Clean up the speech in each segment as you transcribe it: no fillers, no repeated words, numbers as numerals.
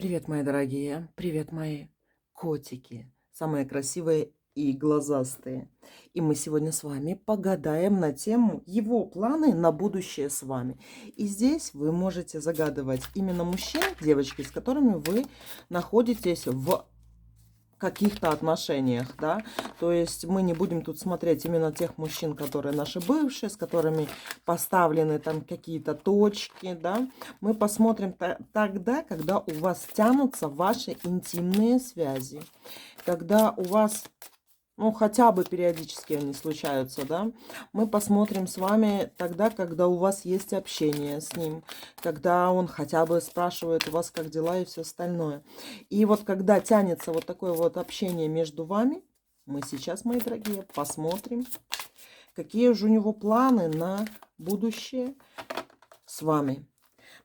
Привет, мои дорогие, привет, мои котики, самые красивые и глазастые. И мы сегодня с вами погадаем на тему его планы на будущее с вами. И здесь вы можете загадывать именно мужчин, девочки, с которыми вы находитесь в каких-то отношениях, да, то есть мы не будем тут смотреть именно тех мужчин, которые наши бывшие, с которыми поставлены там какие-то точки, да, мы посмотрим тогда, когда у вас тянутся ваши интимные связи, когда у вас, ну, хотя бы периодически они случаются, да. Мы посмотрим с вами тогда, когда у вас есть общение с ним, когда он хотя бы спрашивает у вас, как дела и все остальное. И вот когда тянется вот такое вот общение между вами, мы сейчас, мои дорогие, посмотрим, какие же у него планы на будущее с вами.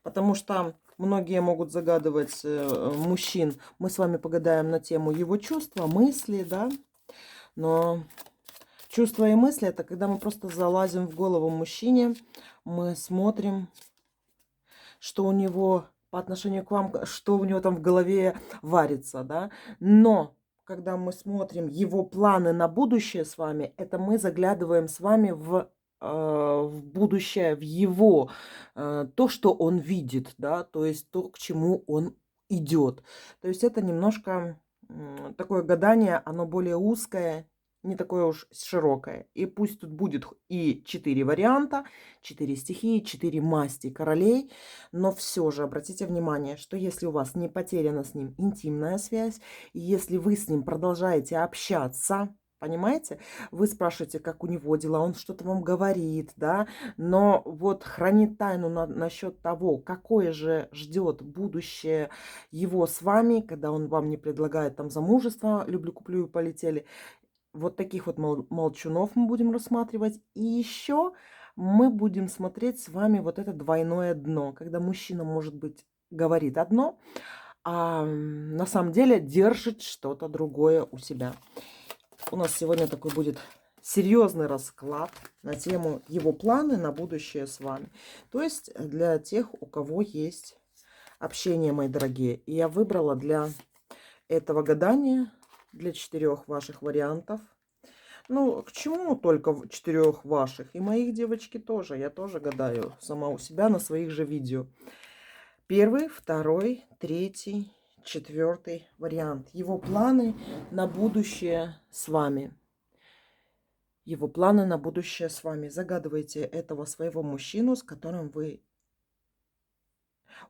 Потому что многие могут загадывать мужчин. Мы с вами погадаем на тему его чувства, мысли, да. Но чувства и мысли — это когда мы просто залазим в голову мужчине, мы смотрим, что у него по отношению к вам, что у него там в голове варится, да. Но когда мы смотрим его планы на будущее с вами, это мы заглядываем с вами в будущее, в его, то, что он видит, да, то есть то, к чему он идет. То есть это немножко такое гадание, оно более узкое, не такое уж широкое. И пусть тут будет и 4 варианта, 4 стихии, 4 масти королей, но все же обратите внимание, что если у вас не потеряна с ним интимная связь, и если вы с ним продолжаете общаться, понимаете, вы спрашиваете, как у него дела, он что-то вам говорит, да, но вот хранит тайну насчет того, какое же ждет будущее его с вами, когда он вам не предлагает там замужество, люблю, куплю и полетели. Вот таких вот молчунов мы будем рассматривать. И еще мы будем смотреть с вами вот это двойное дно, когда мужчина, может быть, говорит одно, а на самом деле держит что-то другое у себя. У нас сегодня такой будет серьезный расклад на тему его планы на будущее с вами. То есть для тех, у кого есть общение, мои дорогие. И я выбрала для этого гадания, для 4 ваших вариантов. Ну, к чему только 4 ваших? И моих, девочки, тоже. Я тоже гадаю сама у себя на своих же видео. Первый, второй, третий, четвертый вариант. Его планы на будущее с вами. Его планы на будущее с вами. Загадывайте этого своего мужчину, с которым вы,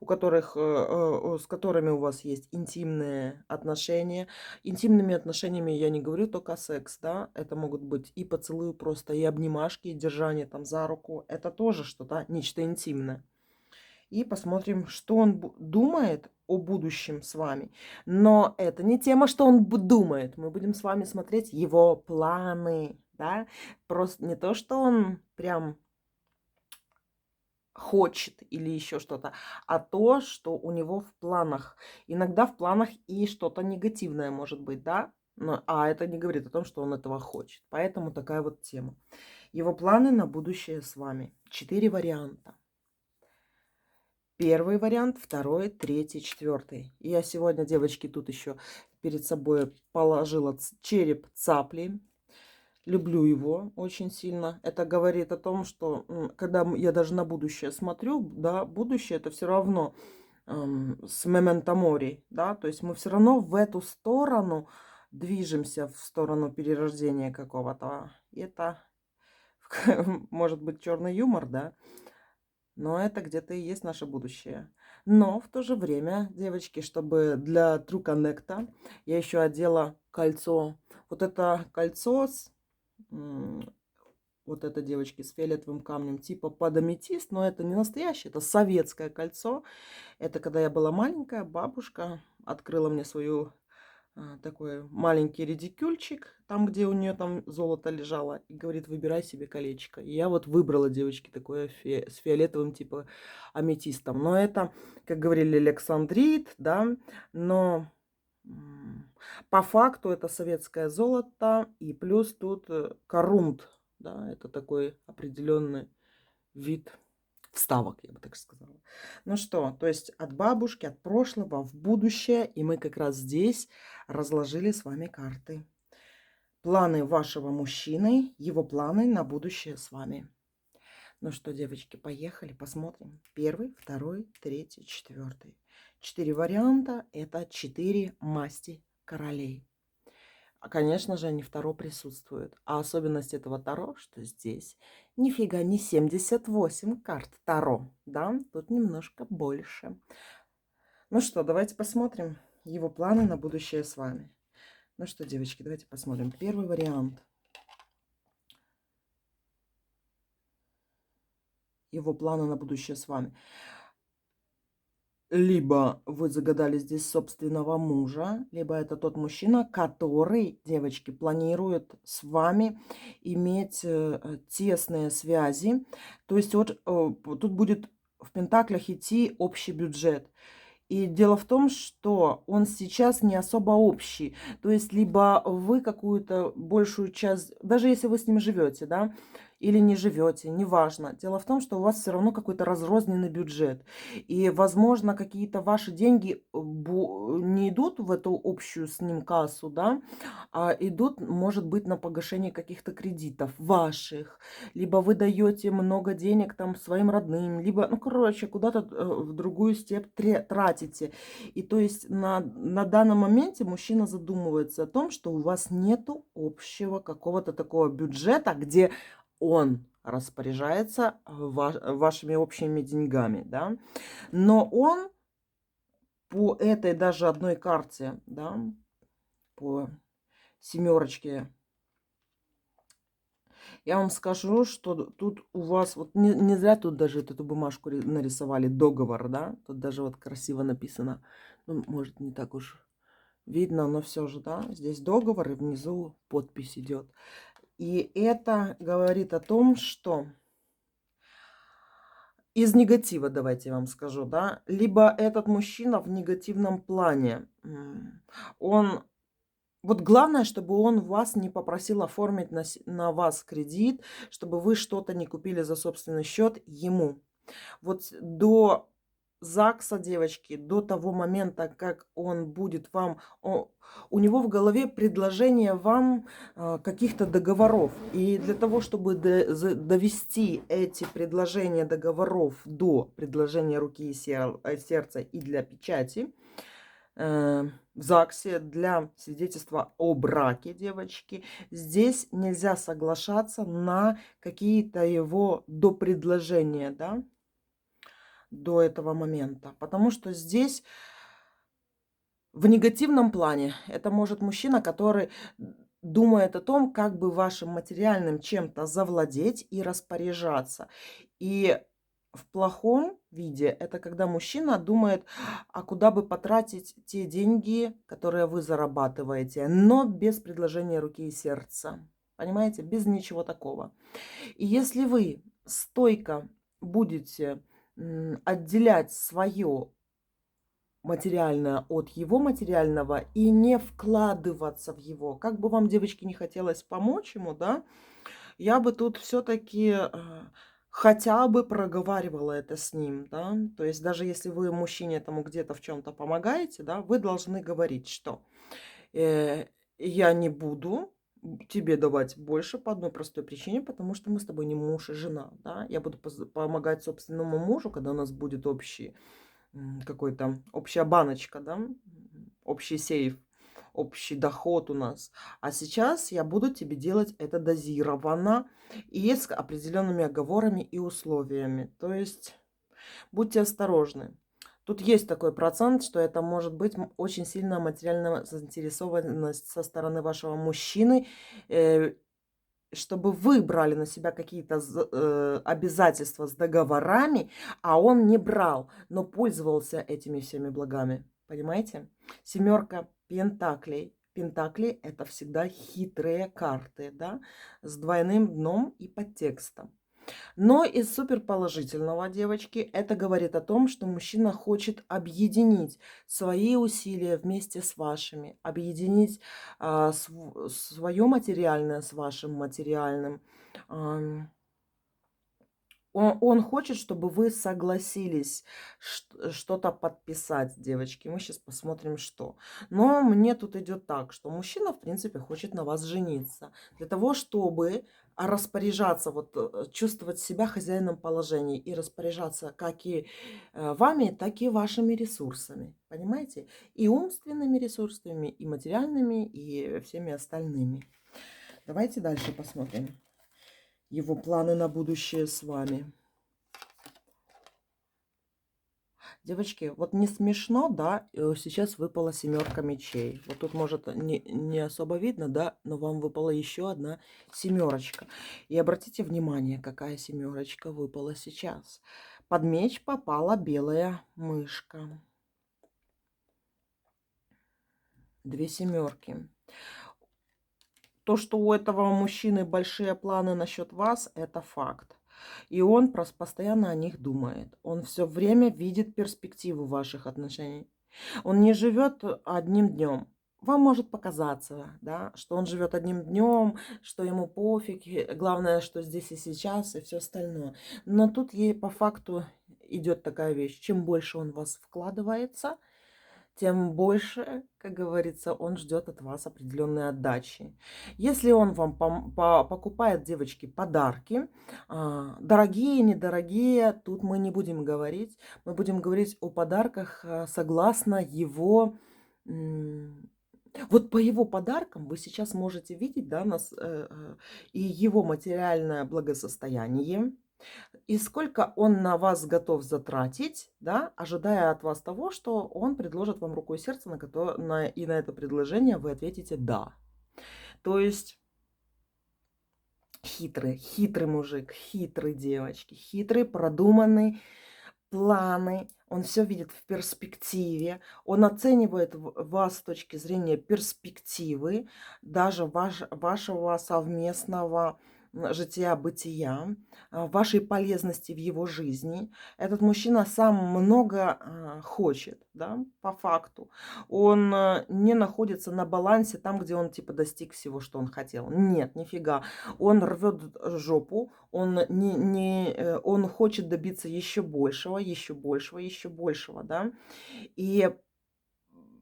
с которыми у вас есть интимные отношения. Интимными отношениями я не говорю только секс, да. Это могут быть и поцелуи просто, и обнимашки, и держание там за руку. Это тоже что-то, нечто интимное. И посмотрим, что он думает о будущем с вами. Но это не тема, что он думает. Мы будем с вами смотреть его планы, да. Просто не то, что он прям хочет или еще что-то, а то, что у него в планах. Иногда в планах и что-то негативное может быть, да, а это не говорит о том, что он этого хочет. Поэтому такая вот тема. Его планы на будущее с вами. 4 варианта. Первый вариант, второй, третий, четвертый. И я сегодня, девочки, тут еще перед собой положила череп цапли. Люблю его очень сильно. Это говорит о том, что когда я даже на будущее смотрю, да, будущее это все равно с memento mori, да, то есть мы все равно в эту сторону движемся, в сторону перерождения какого-то. И это может быть черный юмор, да, но это где-то и есть наше будущее. Но в то же время, девочки, чтобы для True Connect я еще одела кольцо. Вот это кольцо вот это, девочки, с фиолетовым камнем, типа под аметист, но это не настоящее, это советское кольцо. Это когда я была маленькая, бабушка открыла мне свою такой маленький редикюльчик, там, где у нее там золото лежало, и говорит, выбирай себе колечко. И я вот выбрала, девочки, такое с фиолетовым типа аметистом. Но это, как говорили, александрит, да, но по факту это советское золото, и плюс тут корунт, да, это такой определенный вид вставок, я бы так сказала. Ну что, то есть от бабушки, от прошлого в будущее, и мы как раз здесь разложили с вами карты. Планы вашего мужчины, его планы на будущее с вами. Ну что, девочки, поехали, посмотрим. Первый, второй, третий, четвертый. 4 варианта. Это 4 масти королей. А, конечно же, они в Таро присутствуют. А особенность этого Таро, что здесь нифига не 78 карт Таро. Да, тут немножко больше. Ну что, давайте посмотрим его планы на будущее с вами. Ну что, девочки, давайте посмотрим. Первый вариант. Его планы на будущее с вами. Либо вы загадали здесь собственного мужа, либо это тот мужчина, который, девочки, планирует с вами иметь тесные связи. То есть вот тут будет в пентаклях идти общий бюджет. И дело в том, что он сейчас не особо общий. То есть либо вы какую-то большую часть, даже если вы с ним живете, да, или не живете, неважно. Дело в том, что у вас все равно какой-то разрозненный бюджет. И, возможно, какие-то ваши деньги не идут в эту общую с ним кассу, да, а идут, может быть, на погашение каких-то кредитов ваших. Либо вы даете много денег там своим родным, либо, ну, короче, куда-то в другую степь тратите. И то есть на данном моменте мужчина задумывается о том, что у вас нету общего какого-то такого бюджета, где он распоряжается вашими общими деньгами, да. Но он по этой даже одной карте, да, по семерочке, я вам скажу, что тут у вас, вот не зря тут даже эту бумажку нарисовали, договор, да, тут даже вот красиво написано, ну, может, не так уж видно, но все же, да, здесь договор и внизу подпись идет. И это говорит о том, что из негатива, давайте я вам скажу, да, либо этот мужчина в негативном плане, он, вот главное, чтобы он вас не попросил оформить на вас кредит, чтобы вы что-то не купили за собственный счет ему. Вот до ЗАГСа, девочки, до того момента, как он будет вам, у него в голове предложение вам каких-то договоров. И для того, чтобы довести эти предложения договоров до предложения руки и сердца и для печати, в ЗАГСе для свидетельства о браке, девочки, здесь нельзя соглашаться на какие-то его допредложения, да, до этого момента. Потому что здесь в негативном плане это может мужчина, который думает о том, как бы вашим материальным чем-то завладеть и распоряжаться. И в плохом виде это когда мужчина думает, а куда бы потратить те деньги, которые вы зарабатываете, но без предложения руки и сердца. Понимаете, без ничего такого. И если вы стойко будете отделять свое материальное от его материального и не вкладываться в его. Как бы вам, девочки, не хотелось помочь ему, да, я бы тут все-таки хотя бы проговаривала это с ним, да. То есть даже если вы мужчине этому где-то в чем-то помогаете, да, вы должны говорить, что э, я не буду тебе давать больше по одной простой причине, потому что мы с тобой не муж и жена, да. Я буду помогать собственному мужу, когда у нас будет общий какой-то общая баночка, да, общий сейф, общий доход у нас. А сейчас я буду тебе делать это дозированно и с определенными оговорами и условиями. То есть будьте осторожны. Тут есть такой процент, что это может быть очень сильная материальная заинтересованность со стороны вашего мужчины, чтобы вы брали на себя какие-то обязательства с договорами, а он не брал, но пользовался этими всеми благами. Понимаете? Семерка пентаклей. Пентакли — это всегда хитрые карты, да, с двойным дном и подтекстом. Но из суперположительного, девочки, это говорит о том, что мужчина хочет объединить свои усилия вместе с вашими, объединить свое материальное с вашим материальным. Он хочет, чтобы вы согласились что-то подписать, девочки. Мы сейчас посмотрим, что. Но мне тут идет так, что мужчина, в принципе, хочет на вас жениться. Для того, чтобы распоряжаться, вот чувствовать себя хозяином положения и распоряжаться как и вами, так и вашими ресурсами. Понимаете? И умственными ресурсами, и материальными, и всеми остальными. Давайте дальше посмотрим его планы на будущее с вами. Девочки, вот не смешно, да, сейчас выпала семерка мечей. Вот тут, может, не особо видно, да, но вам выпала еще одна семерочка. И обратите внимание, какая семерочка выпала сейчас. Под меч попала белая мышка. Две семерки. То, что у этого мужчины большие планы насчет вас, это факт. И он постоянно о них думает. Он все время видит перспективу ваших отношений. Он не живет одним днем. Вам может показаться, да, что он живет одним днем, что ему пофиг, главное, что здесь и сейчас, и все остальное. Но тут ей по факту идет такая вещь. Чем больше он в вас вкладывается, тем больше, как говорится, он ждет от вас определенной отдачи. Если он вам покупает, девочки, подарки, дорогие, недорогие, тут мы не будем говорить. Мы будем говорить о подарках согласно его... Вот по его подаркам вы сейчас можете видеть, да, и его материальное благосостояние, и сколько он на вас готов затратить, да, ожидая от вас того, что он предложит вам руку и сердце, и на это предложение вы ответите «да». То есть хитрый мужик, хитрый девочки, хитрый, продуманный, планы, он все видит в перспективе, он оценивает вас с точки зрения перспективы, даже вашего совместного жития-бытия, вашей полезности в его жизни. Этот мужчина сам много хочет, да, по факту. Он не находится на балансе там, где он типа достиг всего, что он хотел. Нет, нифига. Он рвет жопу, он хочет добиться еще большего, еще большего, еще большего, да. И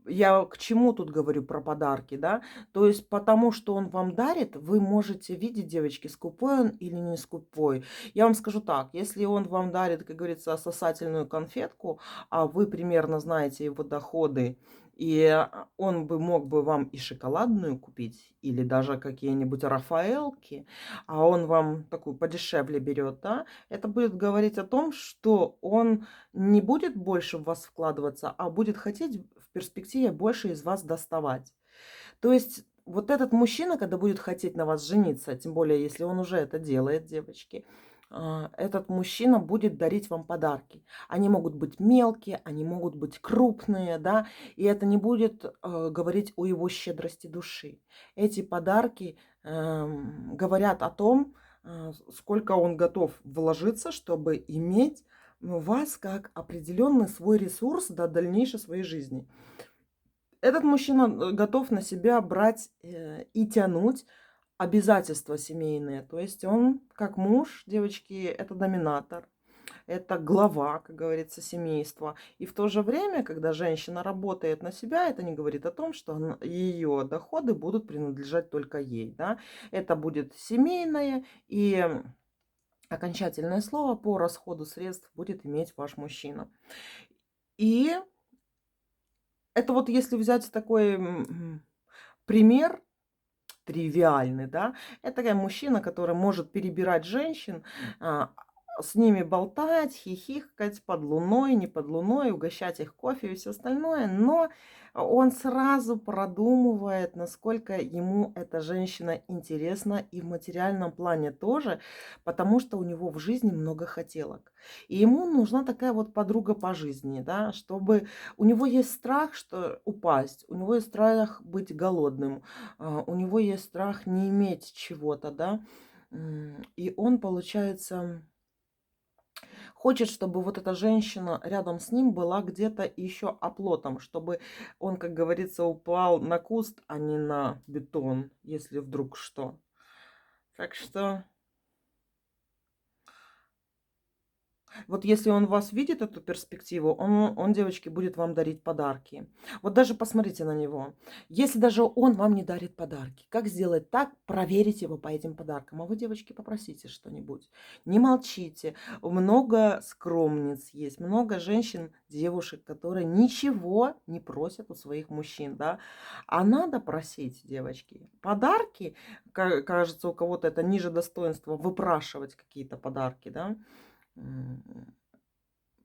я к чему тут говорю про подарки, да? То есть потому, что он вам дарит, вы можете видеть, девочки, скупой он или не скупой. Я вам скажу так, если он вам дарит, как говорится, сосательную конфетку, а вы примерно знаете его доходы, и он мог бы вам и шоколадную купить, или даже какие-нибудь Рафаэлки, а он вам такую подешевле берет, да, это будет говорить о том, что он не будет больше в вас вкладываться, а будет хотеть в перспективе больше из вас доставать. То есть вот этот мужчина, когда будет хотеть на вас жениться, тем более если он уже это делает, девочки, этот мужчина будет дарить вам подарки. Они могут быть мелкие, они могут быть крупные, да, и это не будет говорить о его щедрости души. Эти подарки говорят о том, сколько он готов вложиться, чтобы иметь вас как определенный свой ресурс до дальнейшей своей жизни. Этот мужчина готов на себя брать и тянуть обязательства семейные. То есть он, как муж, девочки, это доминатор, это глава, как говорится, семейства. И в то же время, когда женщина работает на себя, это не говорит о том, что ее доходы будут принадлежать только ей. Да? Это будет семейное, и окончательное слово по расходу средств будет иметь ваш мужчина. И это вот если взять такой пример, тривиальный, да, это такой мужчина, который может перебирать женщин, а, с ними болтать, хихикать под луной, не под луной, угощать их кофе и все остальное, но он сразу продумывает, насколько ему эта женщина интересна и в материальном плане тоже, потому что у него в жизни много хотелок. И ему нужна такая вот подруга по жизни, да, чтобы у него есть страх, что упасть, у него есть страх быть голодным, у него есть страх не иметь чего-то, да, и он, получается, хочет, чтобы вот эта женщина рядом с ним была где-то еще оплотом, чтобы он, как говорится, упал на куст, а не на бетон, если вдруг что. Так что Вот если он вас видит, эту перспективу, он, девочки, будет вам дарить подарки. Вот даже посмотрите на него. Если даже он вам не дарит подарки, как сделать так? Проверить его по этим подаркам. А вы, девочки, попросите что-нибудь. Не молчите. Много скромниц есть, много женщин, девушек, которые ничего не просят у своих мужчин, да. А надо просить, девочки. Подарки, кажется, у кого-то это ниже достоинства, выпрашивать какие-то подарки, да. М,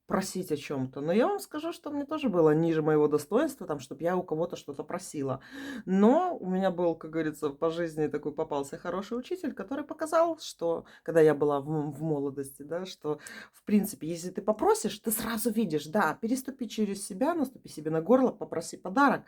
Просить о чем-то. Но я вам скажу, что мне тоже было ниже моего достоинства, там, чтобы я у кого-то что-то просила. Но у меня был, как говорится, по жизни такой попался хороший учитель, который показал, что, когда я была в молодости, да, что, в принципе, если ты попросишь, ты сразу видишь, да, переступи через себя, наступи себе на горло, попроси подарок.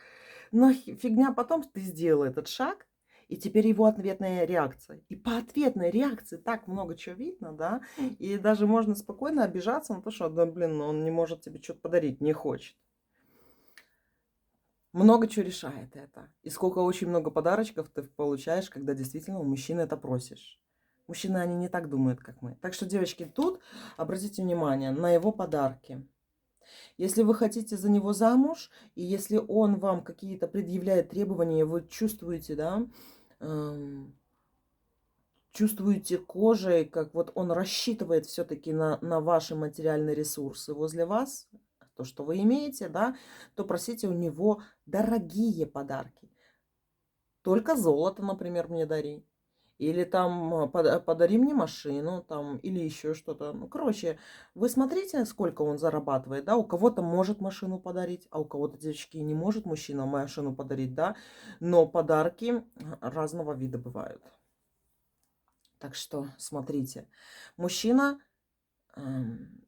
Но фигня потом, ты сделал этот шаг, и теперь его ответная реакция. И по ответной реакции так много чего видно, да, и даже можно спокойно обижаться на то, что, да, блин, ну он не может тебе что-то подарить, не хочет. Много чего решает это. И сколько очень много подарочков ты получаешь, когда действительно у мужчины это просишь. Мужчины, они не так думают, как мы. Так что, девочки, тут обратите внимание на его подарки. Если вы хотите за него замуж, и если он вам какие-то предъявляет требования, вы чувствуете, да, чувствуете кожей, как вот он рассчитывает все-таки на ваши материальные ресурсы возле вас, то, что вы имеете, да, то просите у него дорогие подарки. Только золото, например, мне дари. Или там подари мне машину, там, или еще что-то. Ну, короче, вы смотрите, сколько он зарабатывает, да, у кого-то может машину подарить, а у кого-то, девочки, не может мужчина машину подарить, да, но подарки разного вида бывают. Так что смотрите, мужчина,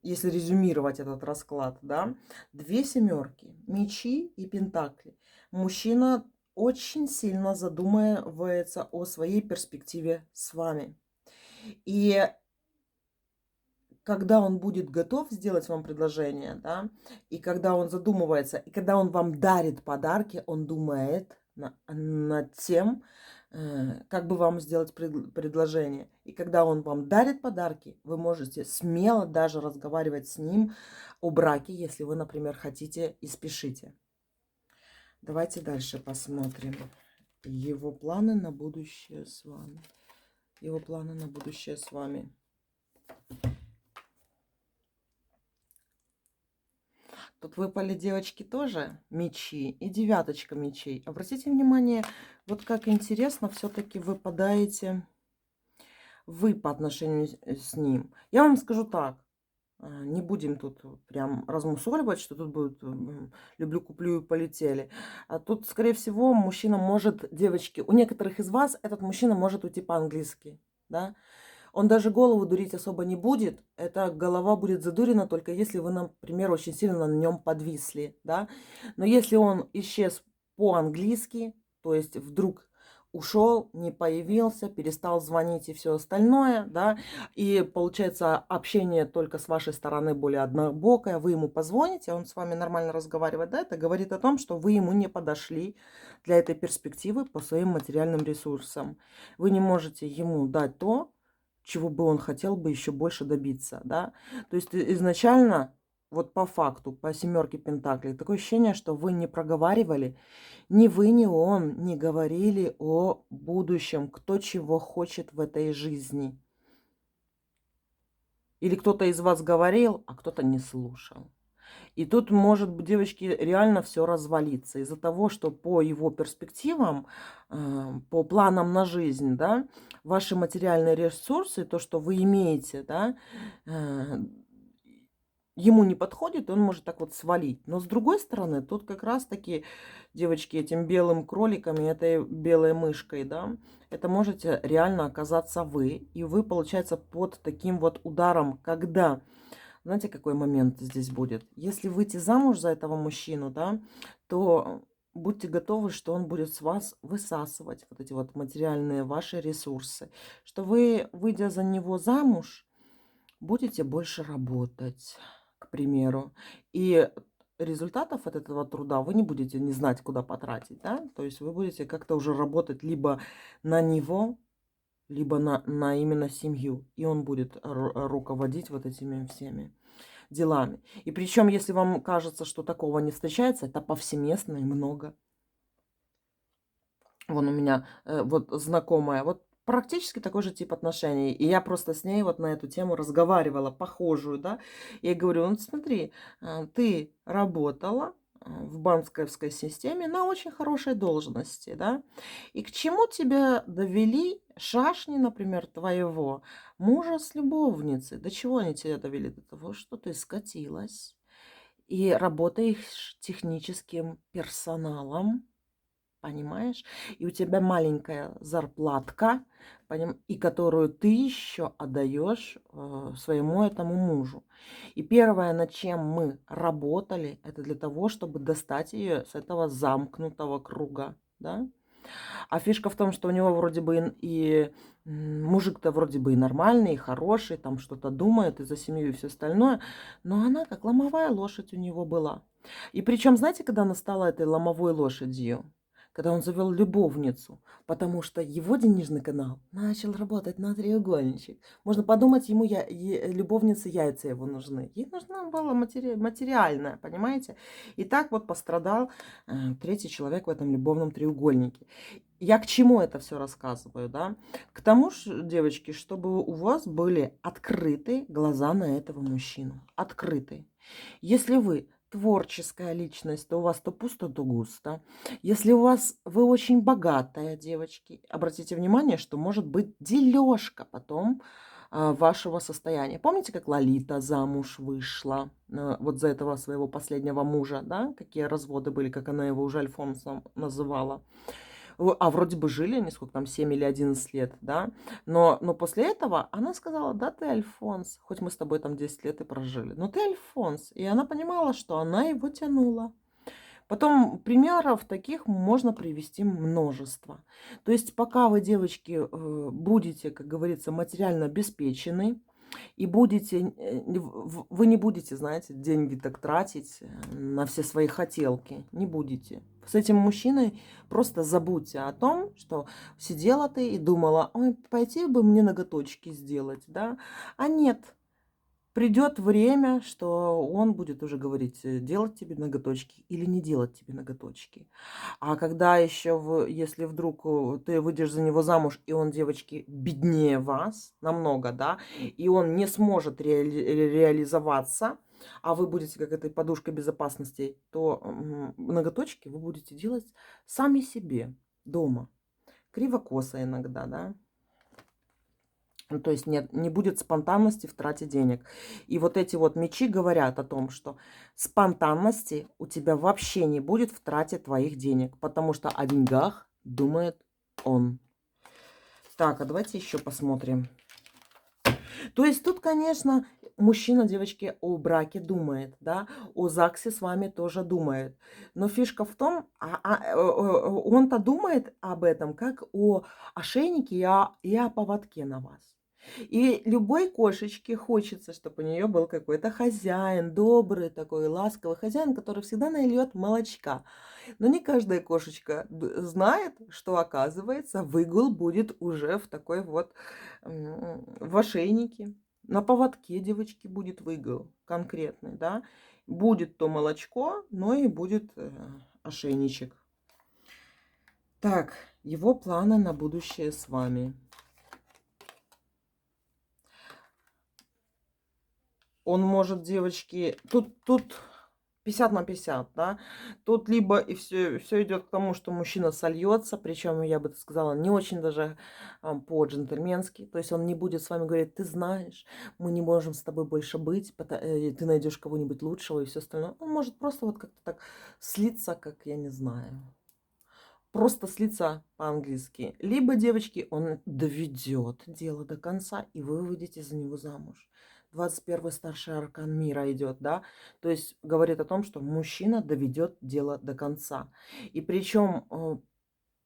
если резюмировать этот расклад, да, 2 семерки, мечи и пентакли. Мужчина очень сильно задумывается о своей перспективе с вами. И когда он будет готов сделать вам предложение, да, и когда он задумывается, и когда он вам дарит подарки, он думает над тем, как бы вам сделать предложение. И когда он вам дарит подарки, вы можете смело даже разговаривать с ним о браке, если вы, например, хотите и спешите. Давайте дальше посмотрим его планы на будущее с вами. Его планы на будущее с вами. Тут выпали, девочки, тоже мечи и девяточка мечей. Обратите внимание, вот как интересно все-таки выпадаете вы по отношению с ним. Я вам скажу так, не будем тут прям размусоливать, что тут будет люблю, куплю и полетели. А тут, скорее всего, мужчина может, девочки, у некоторых из вас этот мужчина может уйти по-английски, да. Он даже голову дурить особо не будет. Эта голова будет задурена только если вы, например, очень сильно на нем подвисли, да. Но если он исчез по-английски, то есть вдруг ушел, не появился, перестал звонить и все остальное, да, и получается общение только с вашей стороны более однобокое, вы ему позвоните, он с вами нормально разговаривает, да, это говорит о том, что вы ему не подошли для этой перспективы по своим материальным ресурсам. Вы не можете ему дать то, чего бы он хотел бы еще больше добиться, да. То есть изначально, вот по факту, по семерке пентаклей, такое ощущение, что вы не проговаривали, ни вы, ни он не говорили о будущем, кто чего хочет в этой жизни. Или кто-то из вас говорил, а кто-то не слушал. И тут может, девочки, реально все развалиться из-за того, что по его перспективам, по планам на жизнь, да, ваши материальные ресурсы, то, что вы имеете, да, ему не подходит, он может так вот свалить. Но с другой стороны, тут как раз-таки, девочки, этим белым кроликом и этой белой мышкой, да, это можете реально оказаться вы. И вы, получается, под таким вот ударом, когда... Знаете, какой момент здесь будет? Если выйти замуж за этого мужчину, да, то будьте готовы, что он будет с вас высасывать вот эти вот материальные ваши ресурсы. Что вы, выйдя за него замуж, будете больше работать, к примеру. И результатов от этого труда вы не будете не знать, куда потратить, да? То есть вы будете как-то уже работать либо на него, либо на именно семью. И он будет руководить вот этими всеми. делами. И причем, если вам кажется, что такого не встречается, это повсеместно и много. Вон у меня вот знакомая, вот практически такой же тип отношений. И я просто с ней вот на эту тему разговаривала, похожую, да. Я ей говорю, ну смотри, ты работала в банковской системе на очень хорошей должности, да. И к чему тебя довели шашни, например, твоего мужа с любовницей? До чего они тебя довели? До того, что ты скатилась и работаешь техническим персоналом. Понимаешь? И у тебя маленькая зарплатка, и которую ты еще отдаешь своему этому мужу. И первое, над чем мы работали, это для того, чтобы достать ее с этого замкнутого круга. Да? А фишка в том, что у него вроде бы мужик-то вроде бы и нормальный, и хороший, там что-то думает, и за семью, и все остальное, но она как ломовая лошадь у него была. И причем, знаете, когда она стала этой ломовой лошадью? Когда он завел любовницу, потому что его денежный канал начал работать на треугольничек. Можно подумать, ему любовнице яйца его нужны. Ей нужна была материальная, понимаете? И так вот пострадал третий человек в этом любовном треугольнике. Я к чему это все рассказываю, да? К тому, девочки, чтобы у вас были открыты глаза на этого мужчину. Открыты. Если вы творческая личность, то у вас то пусто, то густо. Если вы очень богатая, девочки, обратите внимание, что может быть дележка потом вашего состояния. Помните, как Лолита замуж вышла вот за этого своего последнего мужа, да? Какие разводы были, как она его уже Альфонсом называла. А вроде бы жили они сколько там, 7 или 11 лет, да? Но после этого она сказала, да, ты Альфонс, хоть мы с тобой там 10 лет и прожили, но ты Альфонс. И она понимала, что она его тянула. Потом примеров таких можно привести множество. То есть пока вы, девочки, будете, как говорится, материально обеспечены, и вы не будете, знаете, деньги так тратить на все свои хотелки. Не будете. С этим мужчиной просто забудьте о том, что сидела ты и думала, ой, пойти бы мне ноготочки сделать, да? А нет, придет время, что он будет уже говорить, делать тебе ноготочки или не делать тебе ноготочки. А когда еще, если вдруг ты выйдешь за него замуж, и он, девочки, беднее вас намного, да, и он не сможет реализоваться, а вы будете как этой подушкой безопасности, то ноготочки вы будете делать сами себе дома. Криво-косо иногда, да. Ну, то есть не будет спонтанности в трате денег. И вот эти вот мечи говорят о том, что спонтанности у тебя вообще не будет в трате твоих денег, потому что о деньгах думает он. Так, а давайте еще посмотрим. То есть тут, конечно, мужчина, девочки, о браке думает, да, о ЗАГСе с вами тоже думает. Но фишка в том, он-то думает об этом как о ошейнике и о поводке на вас. И любой кошечке хочется, чтобы у нее был какой-то хозяин, добрый такой, ласковый хозяин, который всегда нальет молочка. Но не каждая кошечка знает, что, оказывается, выгул будет уже в такой вот, в ошейнике. На поводке, девочки, будет выгул конкретный, да. Будет то молочко, но и будет ошейничек. Так, его планы на будущее с вами. Он может, девочки, тут 50 на 50, да. Тут либо и все идет к тому, что мужчина сольется, причем, я бы сказала, не очень даже по-джентльменски. То есть он не будет с вами говорить, ты знаешь, мы не можем с тобой больше быть, ты найдешь кого-нибудь лучшего и все остальное. Он может просто вот как-то так слиться, как я не знаю. Просто слиться по-английски. Либо, девочки, он доведет дело до конца, и вы выйдете за него замуж. 21-й старший аркан мира идет, да, то есть говорит о том, что мужчина доведет дело до конца. И причем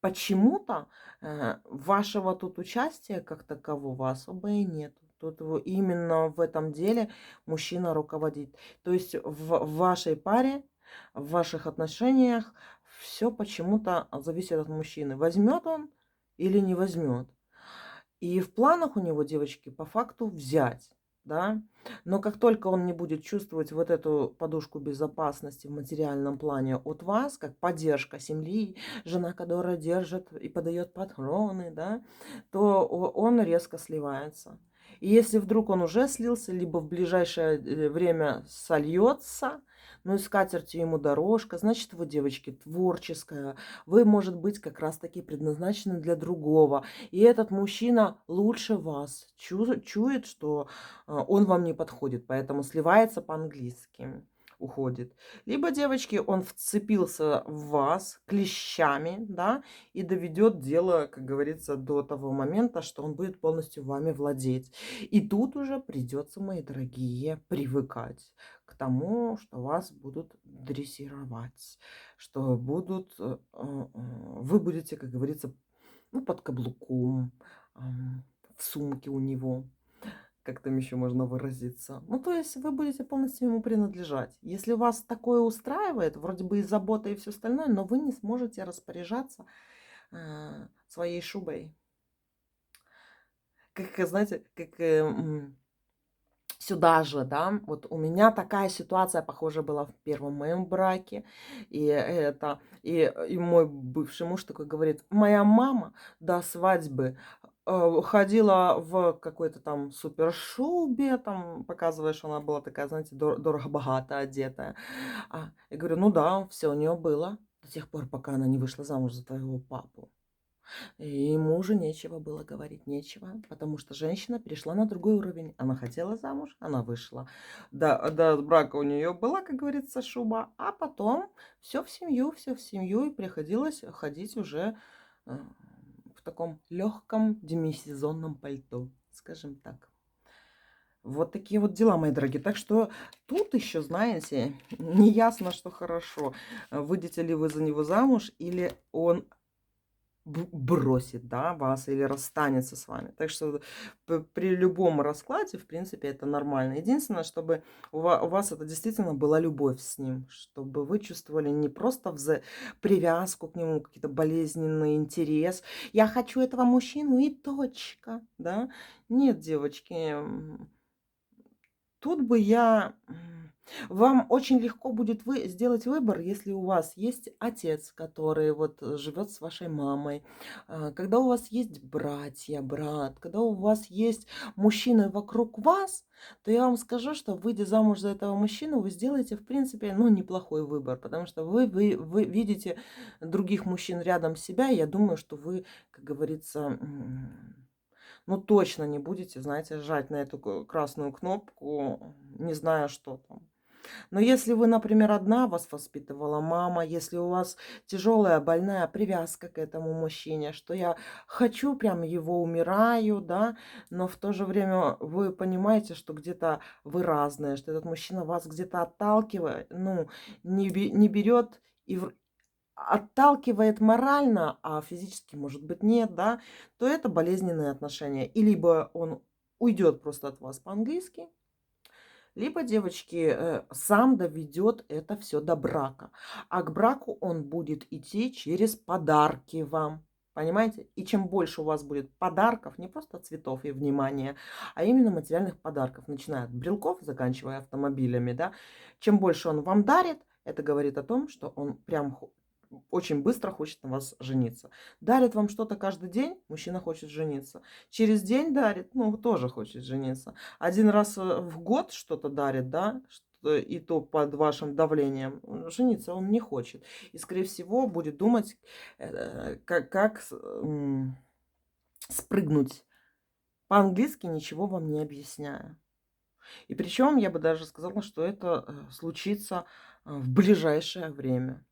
почему-то вашего тут участия как такового особо и нет. Тут именно в этом деле мужчина руководит. То есть в вашей паре, в ваших отношениях все почему-то зависит от мужчины. Возьмет он или не возьмет. И в планах у него, девочки, по факту взять. да. Но как только он не будет чувствовать вот эту подушку безопасности в материальном плане от вас, как поддержка семьи, жена, которая держит и подает патроны, да, то он резко сливается. И если вдруг он уже слился, либо в ближайшее время сольется, ну и с катертью ему дорожка, значит, вы, девочки, творческая, вы, может быть, как раз-таки предназначены для другого. И этот мужчина лучше вас чует, что он вам не подходит, поэтому сливается по-английски, уходит. Либо, девочки, он вцепился в вас клещами, да, и доведет дело, как говорится, до того момента, что он будет полностью вами владеть. И тут уже придется, мои дорогие, привыкать к тому, что вас будут дрессировать, что вы будете, как говорится, ну, под каблуком, в сумке у него, как там еще можно выразиться. Ну, то есть вы будете полностью ему принадлежать. Если вас такое устраивает, вроде бы и забота, и все остальное, но вы не сможете распоряжаться своей шубой. Как, знаете, как сюда же, да, вот у меня такая ситуация, похоже, была в первом моем браке, и мой бывший муж такой говорит: моя мама до свадьбы ходила в какой-то там супер шубе, там, показывая, что она была такая, знаете, дорого-богато одетая. Я говорю: ну да, все у нее было до тех пор, пока она не вышла замуж за твоего папу. И ему уже нечего было говорить, нечего, потому что женщина перешла на другой уровень. Она хотела замуж, она вышла. До брака у нее была, как говорится, шуба, а потом все в семью, и приходилось ходить уже в таком легком демисезонном пальто, скажем так. Вот такие вот дела, мои дорогие. Так что тут еще, знаете, не ясно, что хорошо. Выйдете ли вы за него замуж, или он бросит, да, вас или расстанется с вами. Так что при любом раскладе, в принципе, это нормально. Единственное, чтобы у вас это действительно была любовь с ним, чтобы вы чувствовали не просто привязку к нему, какой-то болезненный интерес. Я хочу этого мужчину и точка, да. Нет, девочки, тут бы вам очень легко будет сделать выбор, если у вас есть отец, который вот живет с вашей мамой, когда у вас есть братья, брат, когда у вас есть мужчины вокруг вас, то я вам скажу, что выйдя замуж за этого мужчину, вы сделаете, в принципе, ну, неплохой выбор, потому что вы видите других мужчин рядом себя, и я думаю, что вы, как говорится, ну, точно не будете, знаете, жать на эту красную кнопку, не зная, что там. Но если вы, например, одна, вас воспитывала мама, если у вас тяжелая, больная привязка к этому мужчине, что я хочу, прям его умираю, да, но в то же время вы понимаете, что где-то вы разные, что этот мужчина вас где-то отталкивает, ну, не берет и отталкивает морально, а физически, может быть, нет, да, то это болезненные отношения. И либо он уйдет просто от вас по-английски, либо, девочки, сам доведет это все до брака. А к браку он будет идти через подарки вам. Понимаете? И чем больше у вас будет подарков, не просто цветов и внимания, а именно материальных подарков, начиная от брелков, заканчивая автомобилями, да, чем больше он вам дарит, это говорит о том, что он прям очень быстро хочет на вас жениться. Дарит вам что-то каждый день, мужчина хочет жениться. Через день дарит, ну, тоже хочет жениться. Один раз в год что-то дарит, да, и то под вашим давлением, жениться он не хочет. И, скорее всего, будет думать, как спрыгнуть. По-английски ничего вам не объясняя. И причем я бы даже сказала, что это случится в ближайшее время.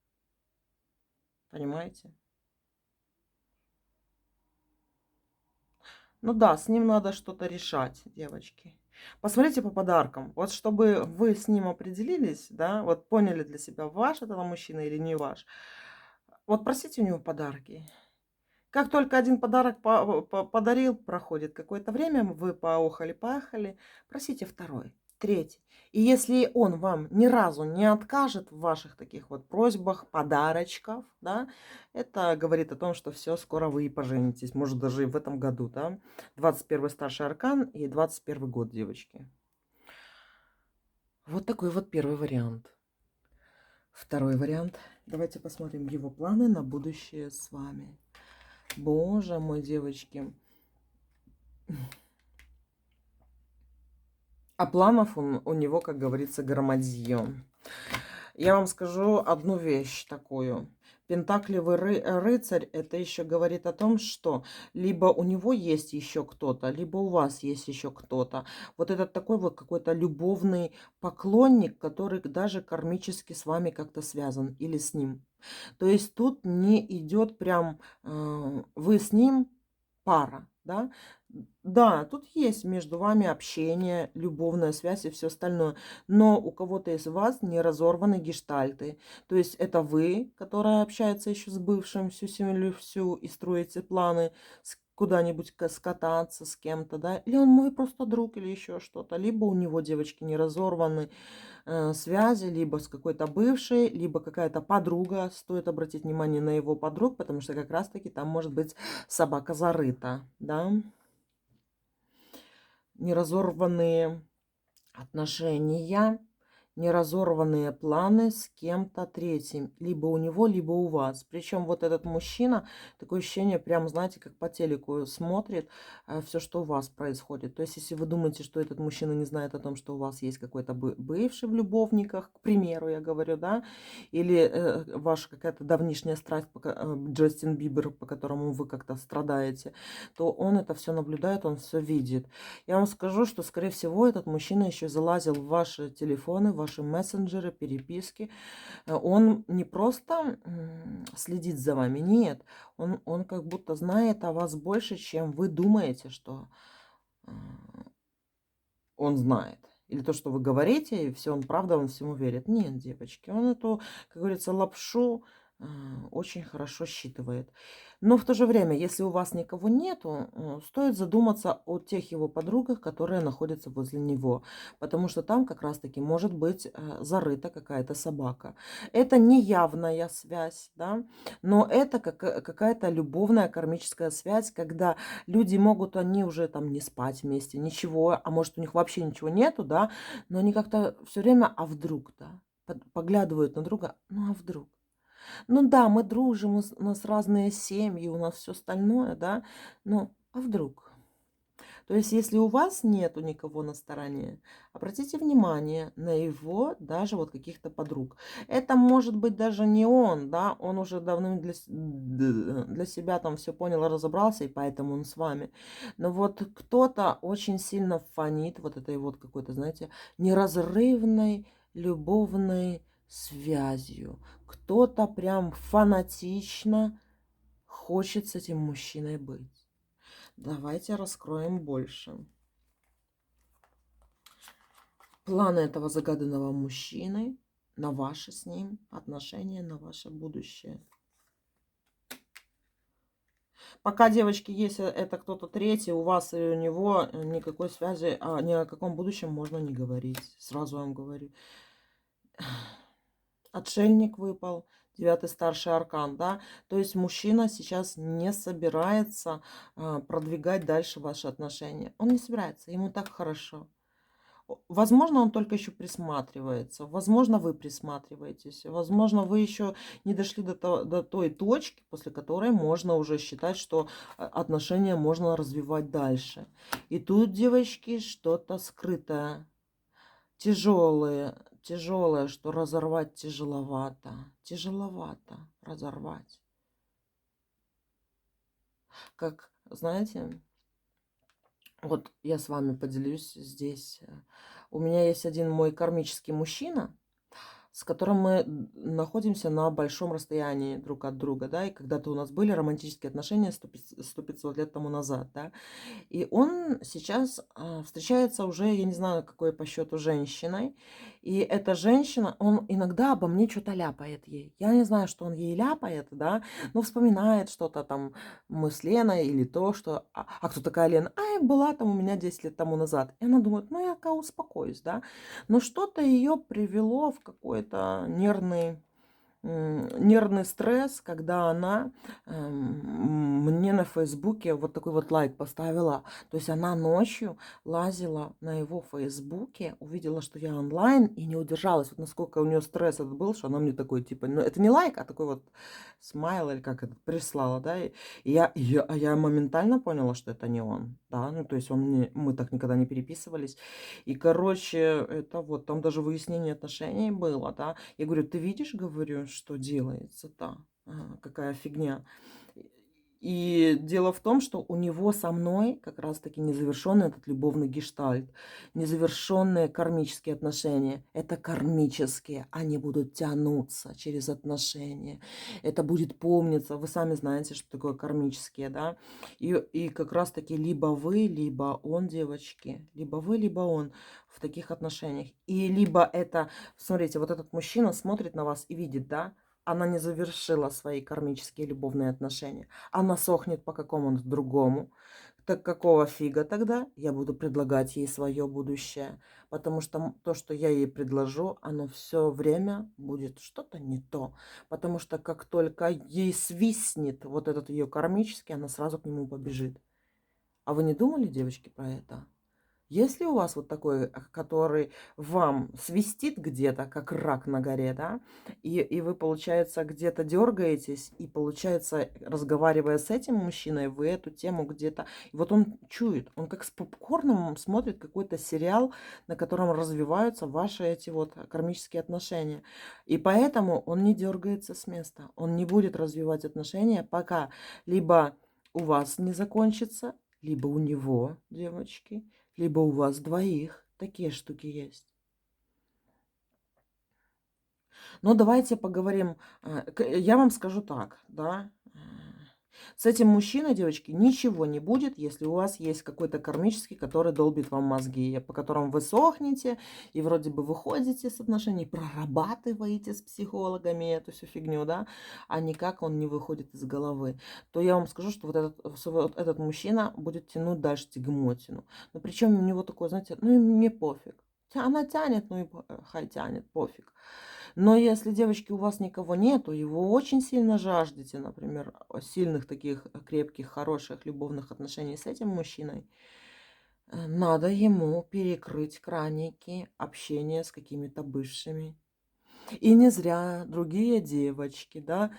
Понимаете? Ну да, с ним надо что-то решать, девочки. Посмотрите по подаркам. Вот чтобы вы с ним определились, да, вот поняли для себя, ваш этого мужчина или не ваш. Вот просите у него подарки. Как только один подарок подарил, проходит какое-то время, вы поохали-пахали, просите второй, третий. И если он вам ни разу не откажет в ваших таких вот просьбах, подарочков, да, это говорит о том, что все, скоро вы и поженитесь, может даже и в этом году, да. 21 старший аркан и 21 год, девочки. Вот такой вот первый вариант. Второй вариант. Давайте посмотрим его планы на будущее с вами. Боже мой, девочки. А планов у него, как говорится, громадье. Я вам скажу одну вещь такую. Пентаклевый рыцарь, это еще говорит о том, что либо у него есть еще кто-то, либо у вас есть еще кто-то. Вот этот такой вот какой-то любовный поклонник, который даже кармически с вами как-то связан или с ним. То есть тут не идет прям вы с ним пара, да? Да, тут есть между вами общение, любовная связь и все остальное. Но у кого-то из вас не разорваны гештальты. То есть это вы, которая общается еще с бывшим всю семью всю и строите планы куда-нибудь скататься с кем-то, да? Или он мой просто друг или еще что-то. Либо у него, девочки, не разорваны связи, либо с какой-то бывшей, либо какая-то подруга. Стоит обратить внимание на его подруг, потому что как раз-таки там может быть собака зарыта, да? Неразорванные отношения, неразорванные планы с кем-то третьим. Либо у него, либо у вас. Причем вот этот мужчина, такое ощущение, прям, знаете, как по телеку смотрит все, что у вас происходит. То есть, если вы думаете, что этот мужчина не знает о том, что у вас есть какой-то бывший в любовниках, к примеру, я говорю, да, или ваша какая-то давнишняя страсть, Джастин Бибер, по которому вы как-то страдаете, то он это все наблюдает, он все видит. Я вам скажу, что, скорее всего, этот мужчина еще залазил в ваши телефоны, в ваши мессенджеры, переписки. Он не просто следит за вами, нет. Он как будто знает о вас больше, чем вы думаете, что э, он знает. Или то, что вы говорите, и все, он правда, он всему верит. Нет, девочки, он эту, как говорится, лапшу очень хорошо считывает. Но в то же время, если у вас никого нету, стоит задуматься о тех его подругах, которые находятся возле него. Потому что там как раз-таки может быть зарыта какая-то собака. Это не явная связь, да, но это какая-то любовная кармическая связь, когда люди могут, они уже там не спать вместе, ничего, а может у них вообще ничего нету, да, но они как-то все время, а вдруг, да, поглядывают на друга, ну а вдруг. Ну да, мы дружим, у нас разные семьи, у нас все остальное, да, ну а вдруг? То есть, если у вас нету никого на стороне, обратите внимание на его даже вот каких-то подруг. Это может быть даже не он, да, он уже давным для себя там все понял, разобрался, и поэтому он с вами. Но вот кто-то очень сильно фонит вот этой вот какой-то, знаете, неразрывной любовной связью. Кто-то прям фанатично хочет с этим мужчиной быть. Давайте раскроем больше. Планы этого загаданного мужчины на ваши с ним отношения, на ваше будущее. Пока, девочки, если это кто-то третий, у вас и у него никакой связи, ни о каком будущем можно не говорить. Сразу вам говорю. Отшельник выпал, 9-й старший аркан, да. То есть мужчина сейчас не собирается продвигать дальше ваши отношения. Он не собирается, ему так хорошо. Возможно, он только еще присматривается. Возможно, вы присматриваетесь. Возможно, вы еще не дошли до той точки, после которой можно уже считать, что отношения можно развивать дальше. И тут, девочки, что-то скрытое. Тяжелое, что разорвать тяжеловато. Тяжеловато разорвать. Как, знаете, вот я с вами поделюсь здесь. У меня есть один мой кармический мужчина, с которым мы находимся на большом расстоянии друг от друга, да, и когда-то у нас были романтические отношения 100-500 лет тому назад, да, и он сейчас встречается уже, я не знаю, какой по счету женщиной, и эта женщина, он иногда обо мне что-то ляпает ей, я не знаю, что он ей ляпает, да, но вспоминает что-то там, мы с Леной или то, что, кто такая Лена, была там у меня 10 лет тому назад, и она думает, ну я-ка успокоюсь, да, но что-то ее привело в какой-то нервный нервный стресс, когда она мне на Фейсбуке вот такой вот лайк поставила. То есть она ночью лазила на его Фейсбуке, увидела, что я онлайн, и не удержалась. Вот насколько у нее стресс этот был, что она мне такой, типа, ну это не лайк, а такой вот смайл, или как это, прислала, да. И я моментально поняла, что это не он, да. Ну, то есть мы так никогда не переписывались. И, короче, это вот, там даже выяснение отношений было, да. Я говорю, ты видишь, говорю, что делается-то? Какая фигня. И дело в том, что у него со мной как раз-таки незавершенный этот любовный гештальт, незавершенные кармические отношения. Это кармические, они будут тянуться через отношения. Это будет помниться. Вы сами знаете, что такое кармические, да? И как раз-таки либо вы, либо он, девочки, либо вы, либо он в таких отношениях. И либо это, смотрите, вот этот мужчина смотрит на вас и видит, да, она не завершила свои кармические любовные отношения. Она сохнет по какому-то другому. Так какого фига тогда я буду предлагать ей свое будущее? Потому что то, что я ей предложу, оно все время будет что-то не то. Потому что как только ей свистнет вот этот ее кармический, она сразу к нему побежит. А вы не думали, девочки, про это? Если у вас вот такой, который вам свистит где-то, как рак на горе, да, и вы, получается, где-то дергаетесь, и, получается, разговаривая с этим мужчиной, вы эту тему где-то... И вот он чует, он как с попкорном смотрит какой-то сериал, на котором развиваются ваши эти вот кармические отношения. И поэтому он не дергается с места, он не будет развивать отношения, пока либо у вас не закончится, либо у него, девочки, либо у вас двоих. Такие штуки есть. Но давайте поговорим. Я вам скажу так, да. С этим мужчиной, девочки, ничего не будет, если у вас есть какой-то кармический, который долбит вам мозги, по которому вы сохнете, и вроде бы выходите с отношений, прорабатываете с психологами эту всю фигню, да, а никак он не выходит из головы. То я вам скажу, что вот этот мужчина будет тянуть дальше тягомотину. Но причем у него такое, знаете, ну и мне пофиг. Она тянет, ну и хай тянет, пофиг. Но если, девочки, у вас никого нету, его очень сильно жаждете, например, сильных таких крепких, хороших любовных отношений с этим мужчиной, надо ему перекрыть краники общения с какими-то бывшими. И не зря другие девочки, да,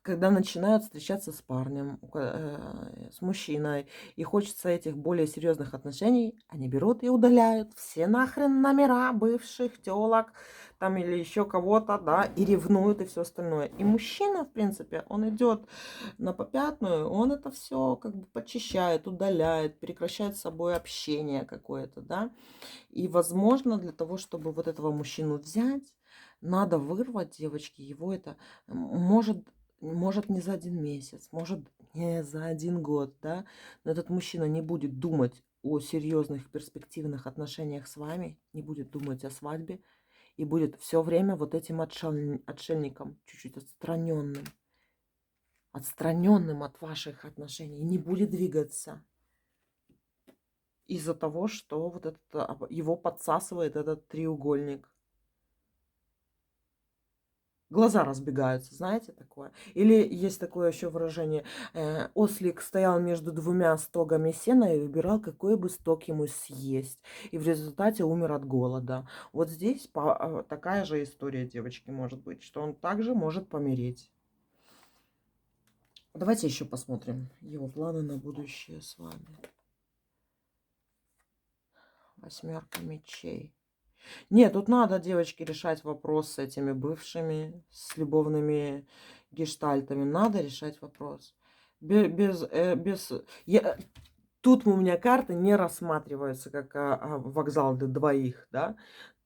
когда начинают встречаться с парнем, с мужчиной, и хочется этих более серьезных отношений, они берут и удаляют все нахрен номера бывших телок там или еще кого-то, да, и ревнуют и все остальное. И мужчина, в принципе, он идет на попятную, он это все как бы почищает, удаляет, прекращает с собой общение какое-то, да. И, возможно, для того, чтобы вот этого мужчину взять, надо вырвать, девочки, его это может не за 1 месяц, может не за 1 год, да, но этот мужчина не будет думать о серьезных перспективных отношениях с вами, не будет думать о свадьбе и будет все время вот этим отшельником, чуть-чуть отстраненным от ваших отношений, не будет двигаться из-за того, что вот его подсасывает этот треугольник. Глаза разбегаются, знаете такое? Или есть такое еще выражение: ослик стоял между двумя стогами сена и выбирал, какой бы стог ему съесть. И в результате умер от голода. Вот здесь такая же история, девочки, может быть, что он также может помереть. Давайте еще посмотрим его планы на будущее с вами. 8 мечей. Нет, тут надо, девочки, решать вопрос с этими бывшими, с любовными гештальтами. Надо решать вопрос. Тут у меня карты не рассматриваются как вокзал для двоих, да.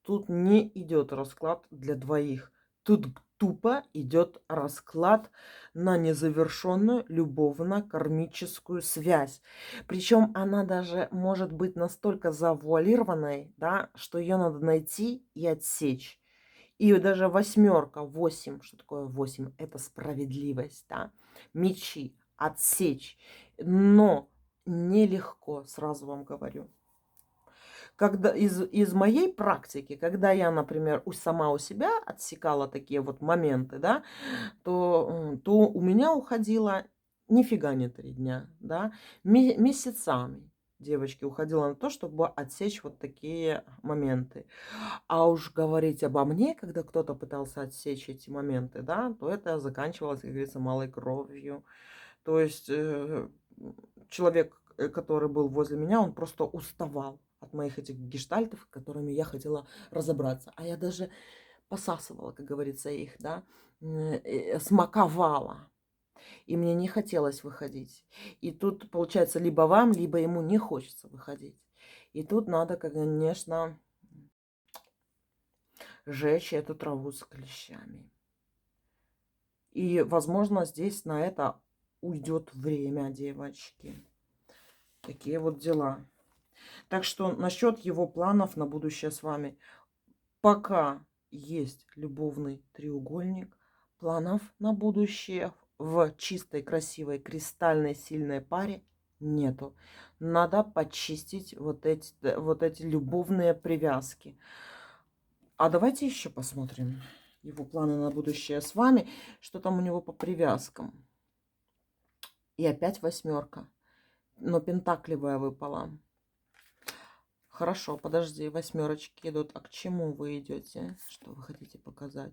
Тут не идет расклад для двоих. Тут тупо идет расклад на незавершенную любовно-кармическую связь. Причем она даже может быть настолько завуалированной, да, что ее надо найти и отсечь. И даже 8, что такое 8? Это справедливость, да. Мечи, отсечь. Но нелегко, сразу вам говорю. когда из моей практики, когда я, например, сама у себя отсекала такие вот моменты, да, то у меня уходило нифига не 3 дня, да, месяцами, девочки, уходило на то, чтобы отсечь вот такие моменты. А уж говорить обо мне, когда кто-то пытался отсечь эти моменты, да, то это заканчивалось, как говорится, малой кровью. То есть человек, который был возле меня, он просто уставал от моих этих гештальтов, которыми я хотела разобраться. А я даже посасывала, как говорится, их, да, смаковала. И мне не хотелось выходить. И тут, получается, либо вам, либо ему не хочется выходить. И тут надо, конечно, жечь эту траву с клещами. И, возможно, здесь на это уйдет время, девочки. Такие вот дела. Так что насчет его планов на будущее с вами. Пока есть любовный треугольник, планов на будущее в чистой, красивой, кристальной, сильной паре нету. Надо почистить вот эти любовные привязки. А давайте еще посмотрим его планы на будущее с вами. Что там у него по привязкам. И опять 8. Но пентакливая выпала. Хорошо, подожди, 8 идут. А к чему вы идете? Что вы хотите показать?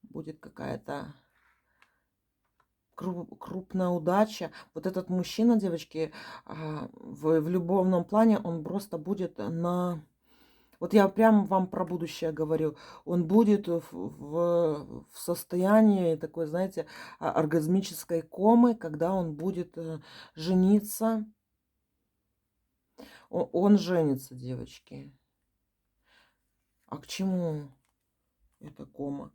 Будет какая-то крупная удача. Вот этот мужчина, девочки, в любовном плане, он просто будет на... Вот я прям вам про будущее говорю. Он будет в состоянии такой, знаете, оргазмической комы, когда он будет жениться. Он женится, девочки. А к чему эта кома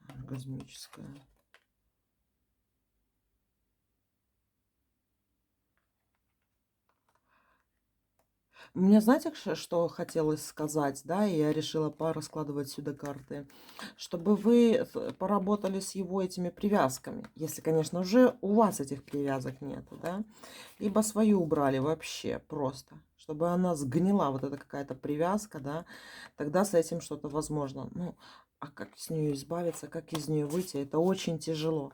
оргазмическая? Мне, знаете, что хотелось сказать, да, и я решила пораскладывать сюда карты, чтобы вы поработали с его этими привязками, если, конечно, уже у вас этих привязок нету, да, либо свою убрали вообще просто, чтобы она сгнила, вот эта какая-то привязка, да, тогда с этим что-то возможно. Ну, а как с нее избавиться, как из нее выйти, это очень тяжело.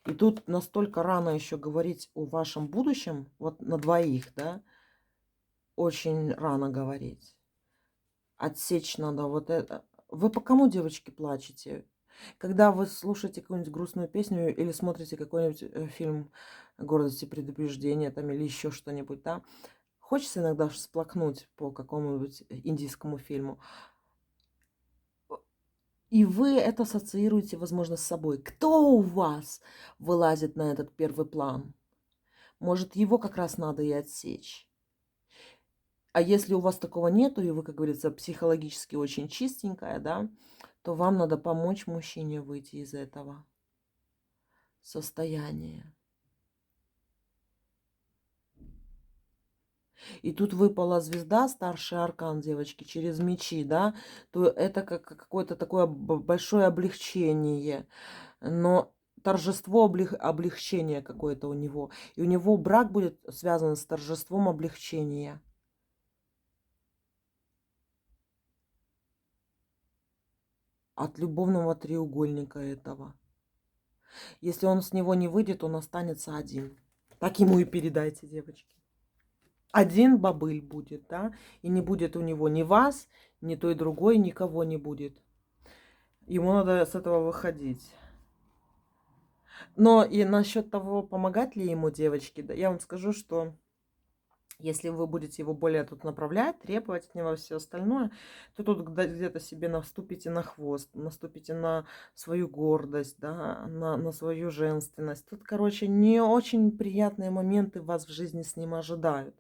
И тут настолько рано еще говорить о вашем будущем, вот на двоих, да, очень рано говорить. Отсечь надо вот это. Вы по кому, девочки, плачете? Когда вы слушаете какую-нибудь грустную песню или смотрите какой-нибудь фильм «Гордость и предубеждение» там, или еще что-нибудь, да? Хочется иногда всплакнуть по какому-нибудь индийскому фильму. И вы это ассоциируете, возможно, с собой. Кто у вас вылазит на этот первый план? Может, его как раз надо и отсечь. А если у вас такого нету, и вы, как говорится, психологически очень чистенькая, да, то вам надо помочь мужчине выйти из этого состояния. И тут выпала звезда, старший аркан, девочки, через мечи, да, то это как какое-то такое большое облегчение, но торжество облегчения какое-то у него. И у него брак будет связан с торжеством облегчения. От любовного треугольника этого. Если он с него не выйдет, он останется один. Так ему и передайте, девочки. Один бобыль будет, да, и не будет у него ни вас, ни той другой, никого не будет. Ему надо с этого выходить. Но и насчет того, помогать ли ему, девочки, да, я вам скажу, что если вы будете его более тут направлять, требовать от него все остальное, то тут где-то себе наступите на хвост, наступите на свою гордость, да, на свою женственность. Тут, короче, не очень приятные моменты вас в жизни с ним ожидают.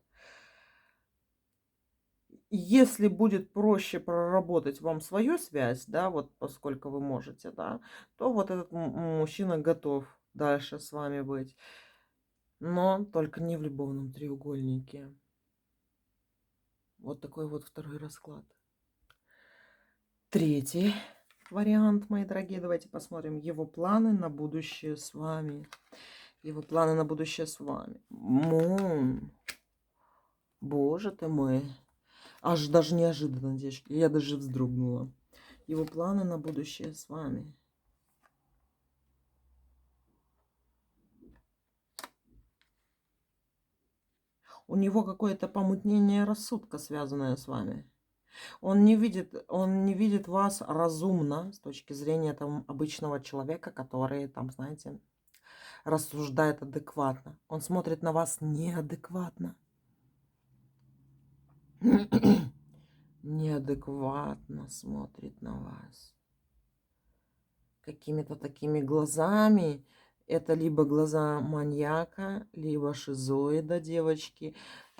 Если будет проще проработать вам свою связь, да, вот поскольку вы можете, да, то вот этот мужчина готов дальше с вами быть. Но только не в любовном треугольнике. Вот такой вот второй расклад. Третий вариант, мои дорогие. Давайте посмотрим его планы на будущее с вами. Его планы на будущее с вами. Боже ты мой. Аж даже неожиданно, девочки. Я даже вздрогнула. Его планы на будущее с вами. У него какое-то помутнение рассудка, связанное с вами. Он не видит вас разумно с точки зрения там обычного человека, который там, знаете, рассуждает адекватно. Он смотрит на вас неадекватно. Неадекватно смотрит на вас. Какими-то такими глазами. Это либо глаза маньяка, либо шизоида, девочки,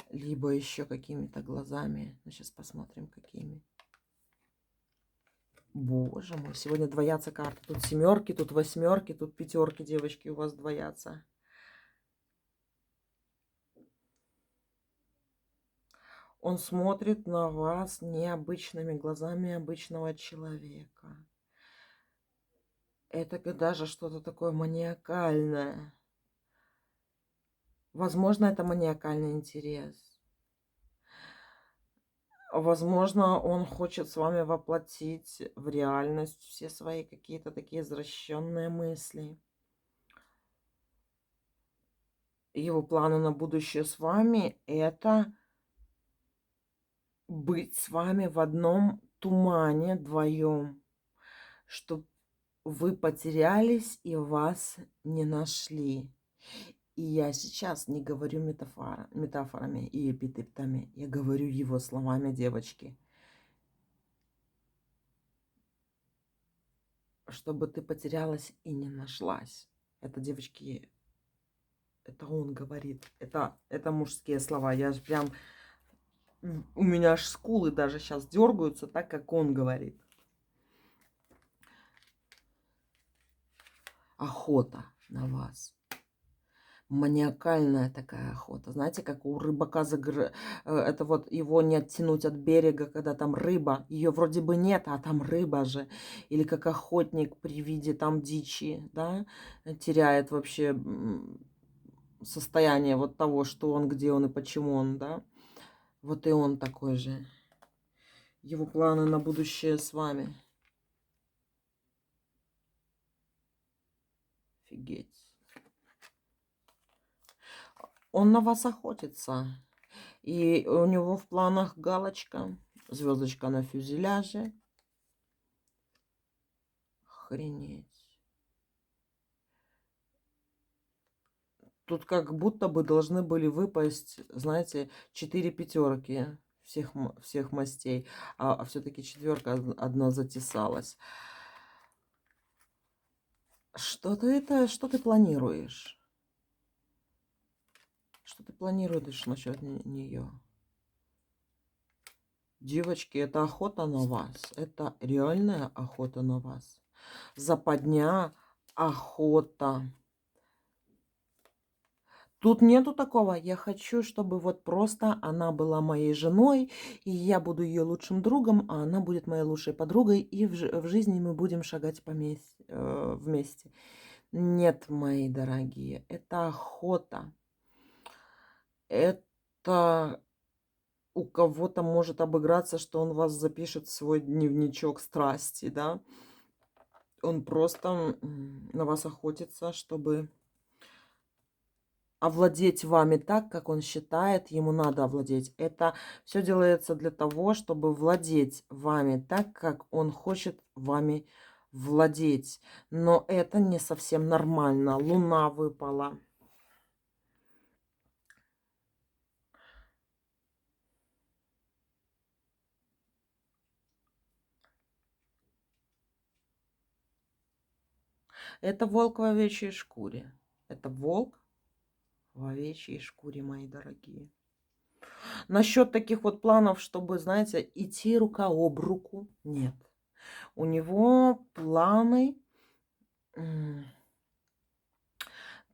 либо еще какими-то глазами. Ну, сейчас посмотрим, какими. Боже мой, сегодня двоятся карты. Тут семерки, тут восьмерки, тут пятерки, девочки, у вас двоятся. Он смотрит на вас необычными глазами обычного человека. Это даже что-то такое маниакальное. Возможно, это маниакальный интерес. Возможно, он хочет с вами воплотить в реальность все свои какие-то такие извращенные мысли. Его планы на будущее с вами – это быть с вами в одном тумане вдвоем, чтобы вы потерялись и вас не нашли. И я сейчас не говорю метафорами и эпитетами, я говорю его словами, девочки. Чтобы ты потерялась и не нашлась. Это, девочки, это он говорит. Это мужские слова. Я же прям... У меня аж скулы даже сейчас дергаются, так как он говорит. Охота на вас. Маниакальная такая охота. Знаете, как у рыбака это вот его не оттянуть от берега, когда там рыба. Ее вроде бы нет, а там рыба же. Или как охотник при виде там дичи, да, теряет вообще состояние вот того, что он, где он и почему он, да. Вот и он такой же. Его планы на будущее с вами. Офигеть. Он на вас охотится. И у него в планах галочка, звездочка на фюзеляже. Охренеть. Тут как будто бы должны были выпасть, знаете, 4 пятерки всех мастей. А все-таки четверка одна затесалась. Что ты планируешь? Что ты планируешь насчет нее? Девочки, это охота на вас. Это реальная охота на вас. Западня, охота. Тут нету такого. Я хочу, чтобы вот просто она была моей женой, и я буду ее лучшим другом, а она будет моей лучшей подругой, и в жизни мы будем шагать вместе. Нет, мои дорогие, это охота. Это у кого-то может обыграться, что он вас запишет в свой дневничок страсти, да? Он просто на вас охотится, чтобы овладеть вами так, как он считает, ему надо овладеть. Это все делается для того, чтобы владеть вами так, как он хочет вами владеть. Но это не совсем нормально. Луна выпала. Это волк в овечьей шкуре. Это волк в овечьей шкуре, мои дорогие. Насчет таких вот планов, чтобы, знаете, идти рука об руку, нет. У него планы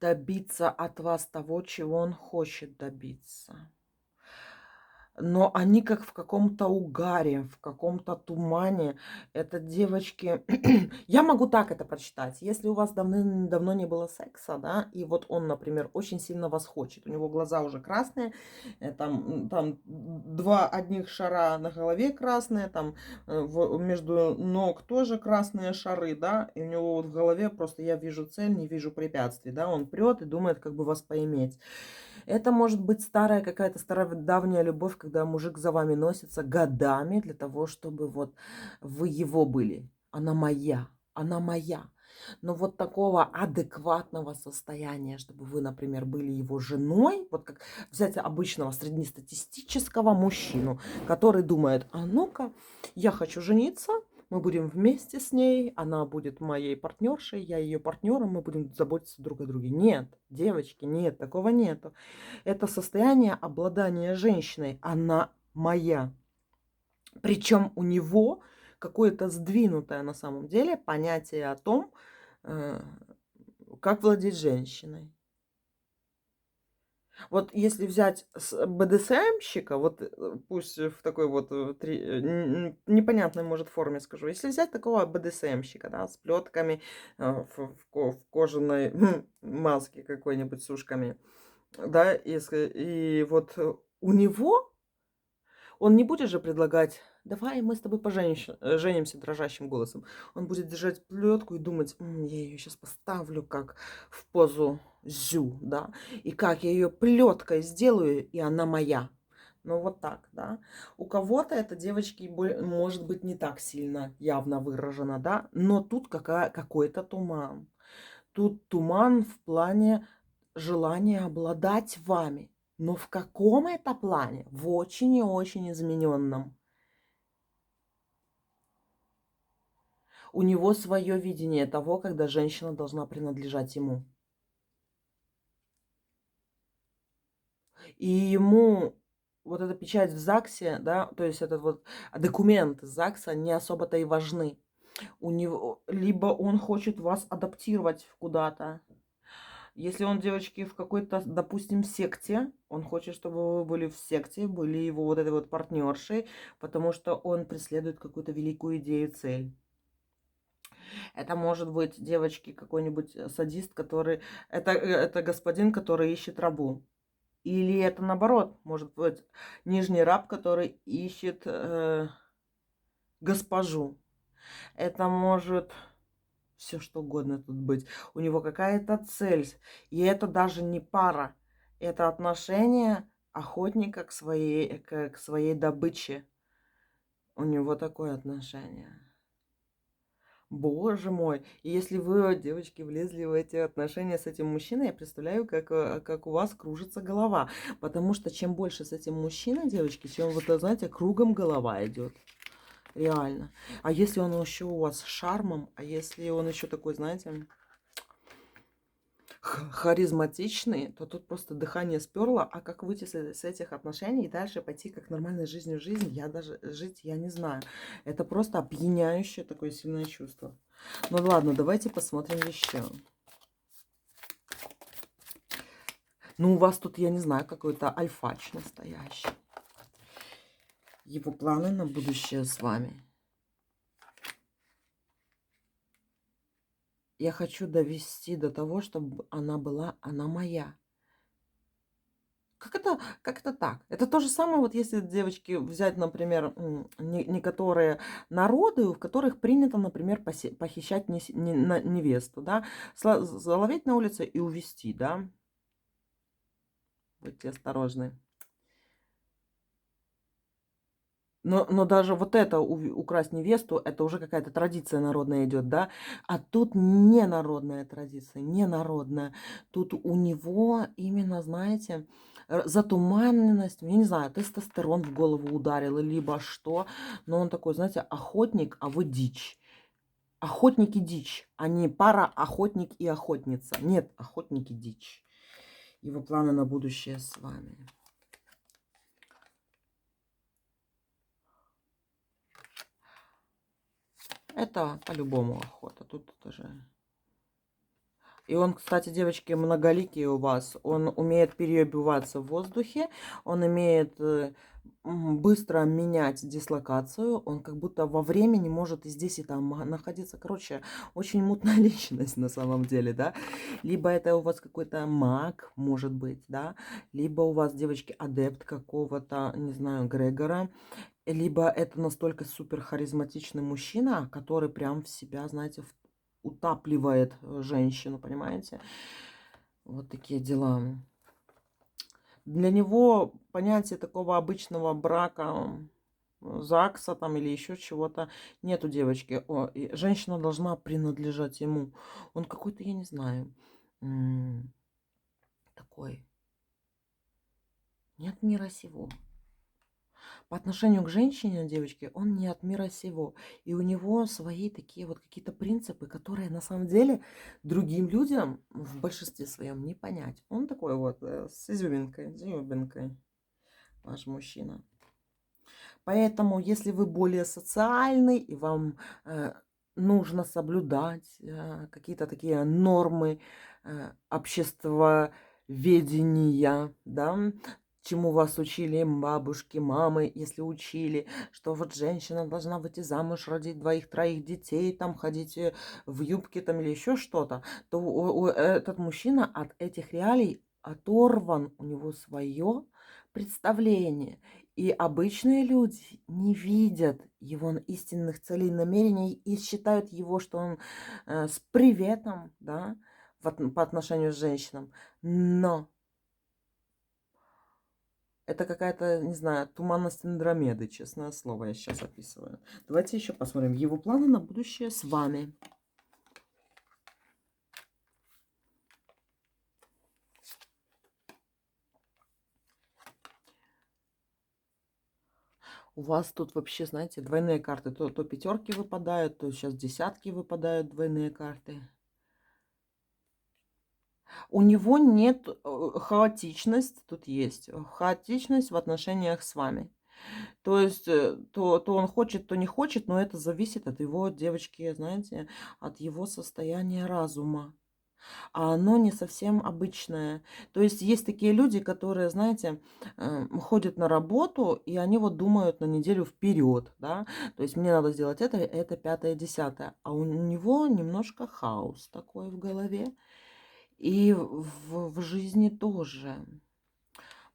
добиться от вас того, чего он хочет добиться. но они как в каком-то угаре, в каком-то тумане. Это девочки... Я могу так это прочитать. Если у вас давным-давно не было секса, да, и вот он, например, очень сильно вас хочет, у него глаза уже красные, там два одних шара на голове красные, там между ног тоже красные шары, да, и у него вот в голове просто я вижу цель, не вижу препятствий, да, он прет и думает, как бы вас поиметь. Это может быть старая какая-то стародавняя любовь, когда мужик за вами носится годами для того, чтобы вот вы его были. Она моя, она моя. Но вот такого адекватного состояния, чтобы вы, например, были его женой, вот как взять обычного среднестатистического мужчину, который думает, а ну-ка, я хочу жениться, мы будем вместе с ней, она будет моей партнершей, я ее партнером, мы будем заботиться друг о друге. Нет, девочки, нет, такого нету. Это состояние обладания женщиной, она моя. Причем у него какое-то сдвинутое на самом деле понятие о том, э, как владеть женщиной. Вот если взять БДСМщика, вот пусть в такой вот непонятной, может, форме скажу, если взять такого БДСМщика, да, с плетками, в кожаной маске какой-нибудь с ушками, да, и вот у него он не будет же предлагать: "Давай мы с тобой женимся", дрожащим голосом. Он будет держать плетку и думать: я ее сейчас поставлю как в позу зю, да, и как я ее плеткой сделаю, и она моя". Ну вот так, да. У кого-то это, девочки, может быть не так сильно явно выражено, да, но тут какой-то туман. Тут туман в плане желания обладать вами. Но в каком это плане? В очень и очень измененном. У него свое видение того, когда женщина должна принадлежать ему. И ему вот эта печать в ЗАГСе, да, то есть этот вот документ из ЗАГСа не особо-то и важны. У него либо он хочет вас адаптировать куда-то. Если он, девочки, в какой-то, допустим, секте, он хочет, чтобы вы были в секте, были его вот этой вот партнершей, потому что он преследует какую-то великую идею, цель. Это может быть, девочки, какой-нибудь садист, который... Это господин, который ищет рабу. Или это наоборот, может быть, нижний раб, который ищет госпожу. Это может все что угодно тут быть. У него какая-то цель. И это даже не пара. Это отношение охотника к своей добыче. У него такое отношение. Боже мой. И если вы, девочки, влезли в эти отношения с этим мужчиной, я представляю, как у вас кружится голова. Потому что чем больше с этим мужчиной, девочки, чем, вот, знаете, кругом голова идет. Реально. А если он еще у вас с шармом, а если он еще такой, знаете, харизматичный, то тут просто дыхание сперло. А как выйти с этих отношений и дальше пойти как нормальной жизнью жизнь, я даже жить я не знаю. Это просто опьяняющее такое сильное чувство. Ну ладно, давайте посмотрим еще. Ну, у вас тут, я не знаю, какой-то альфач настоящий. Его планы на будущее с вами. Я хочу довести до того, чтобы она моя. Как это так? Это то же самое, вот если, девочки, взять, например, некоторые народы, в которых принято, например, похищать невесту, да, заловить на улице и увезти, да. Будьте осторожны. Но даже вот это украсть невесту, это уже какая-то традиция народная идет, да? А тут не народная традиция, не народная. Тут у него именно, знаете, затуманенность, я не знаю, тестостерон в голову ударил, либо что. Но он такой, знаете, охотник, а вы дичь. Охотник и дичь, а не пара охотник и охотница. Нет, охотник и дичь. Его планы на будущее с вами. Это по-любому охота. Тут тоже... И он, кстати, девочки, многоликий у вас. Он умеет переобуваться в воздухе, он умеет быстро менять дислокацию, он как будто во времени может и здесь, и там находиться. Короче, очень мутная личность на самом деле, да. Либо это у вас какой-то маг, может быть, да. Либо у вас, девочки, адепт какого-то, не знаю, Грегора. Либо это настолько супер харизматичный мужчина, который прям в себя, знаете, утапливает женщину, понимаете? Вот такие дела. Для него понятие такого обычного брака, ЗАГСа там или еще чего-то нету, девочки. Женщина должна принадлежать ему. Он какой-то, я не знаю, такой. Нет мира сего. По отношению к женщине, девочки, он не от мира сего. И у него свои такие вот какие-то принципы, которые на самом деле другим людям в большинстве своем не понять. Он такой вот с изюминкой, ваш мужчина. Поэтому, если вы более социальный и вам нужно соблюдать какие-то такие нормы обществоведения, да, чему вас учили бабушки, мамы, если учили, что вот женщина должна выйти замуж, родить двоих-троих детей, там ходить в юбке там или еще что-то, то этот мужчина от этих реалий оторван, у него свое представление. И обычные люди не видят его истинных целей и намерений и считают его, что он с приветом, да, по отношению с женщинам. Но это какая-то, не знаю, туманность Андромеды, честное слово, я сейчас описываю. Давайте еще посмотрим его планы на будущее с вами. У вас тут вообще, знаете, двойные карты. То пятерки выпадают, то сейчас десятки выпадают, двойные карты. У него нет хаотичность, тут есть хаотичность в отношениях с вами. То есть то он хочет, то не хочет, но это зависит от его, девочки, знаете, от его состояния разума. А оно не совсем обычное. То есть есть такие люди, которые, знаете, ходят на работу, и они вот думают на неделю вперед, да. То есть мне надо сделать это, пятое, десятое. А у него немножко хаос такой в голове. И в жизни тоже.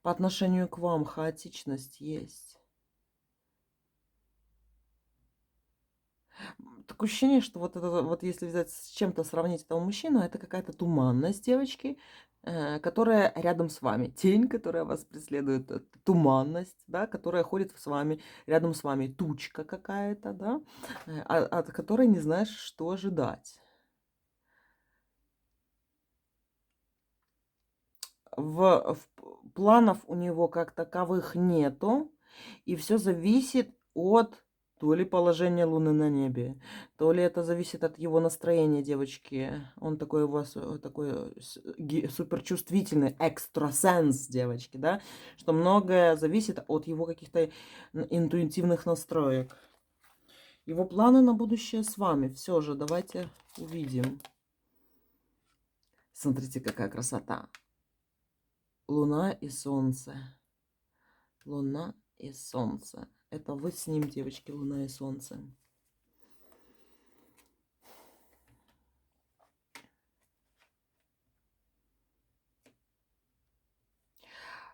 По отношению к вам хаотичность есть. Такое ощущение, что вот это вот если взять с чем-то сравнить этого мужчину, это какая-то туманность, девочки, которая рядом с вами. Тень, которая вас преследует, туманность, да, которая ходит с вами, рядом с вами. Тучка какая-то, да, от которой не знаешь, что ожидать. Планов у него как таковых нету, и все зависит от то ли положения Луны на небе, то ли это зависит от его настроения, девочки. Он такой у вас такой суперчувствительный, экстрасенс, девочки, да, что многое зависит от его каких-то интуитивных настроек. Его планы на будущее с вами. Все же, давайте увидим. Смотрите, какая красота. Луна и солнце. Луна и солнце. Это вы с ним, девочки, луна и солнце.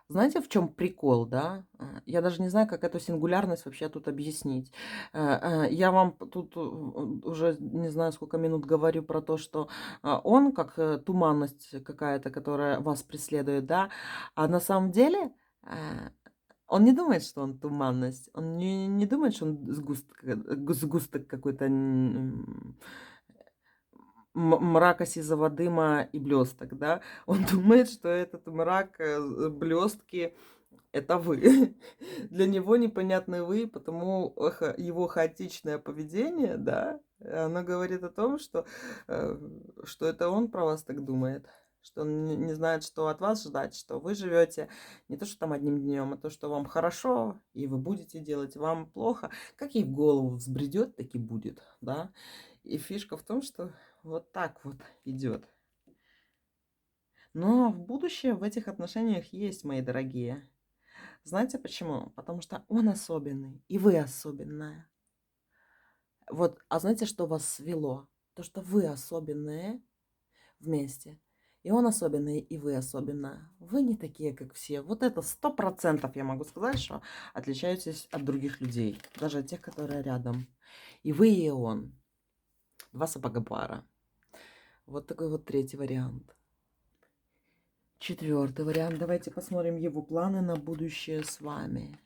Знаете, в чем прикол, да? Я даже не знаю, как эту сингулярность вообще тут объяснить. Я вам тут уже не знаю, сколько минут говорю про то, что он как туманность какая-то, которая вас преследует, да? А на самом деле он не думает, что он туманность. Он не думает, что он сгусток какой-то мрака сизого дыма и блесток, да, он думает, что этот мрак, блестки — это вы. Для него непонятны вы, потому его хаотичное поведение, да, оно говорит о том, что это он про вас так думает, что он не знает, что от вас ждать, что вы живете не то, что там одним днем, а то, что вам хорошо, и вы будете делать, вам плохо. Как ей в голову взбредет, так и будет, да. И фишка в том, что вот так вот идет. Но в будущее в этих отношениях есть, мои дорогие. Знаете почему? Потому что он особенный, и вы особенная. Вот, а знаете, что вас свело? То, что вы особенные вместе. И он особенный, и вы особенная. Вы не такие, как все. Вот это 100% я могу сказать, что отличаетесь от других людей. Даже от тех, которые рядом. И вы, и он. Два сапога пара. Вот такой вот третий вариант. Четвертый вариант. Давайте посмотрим его планы на будущее с вами.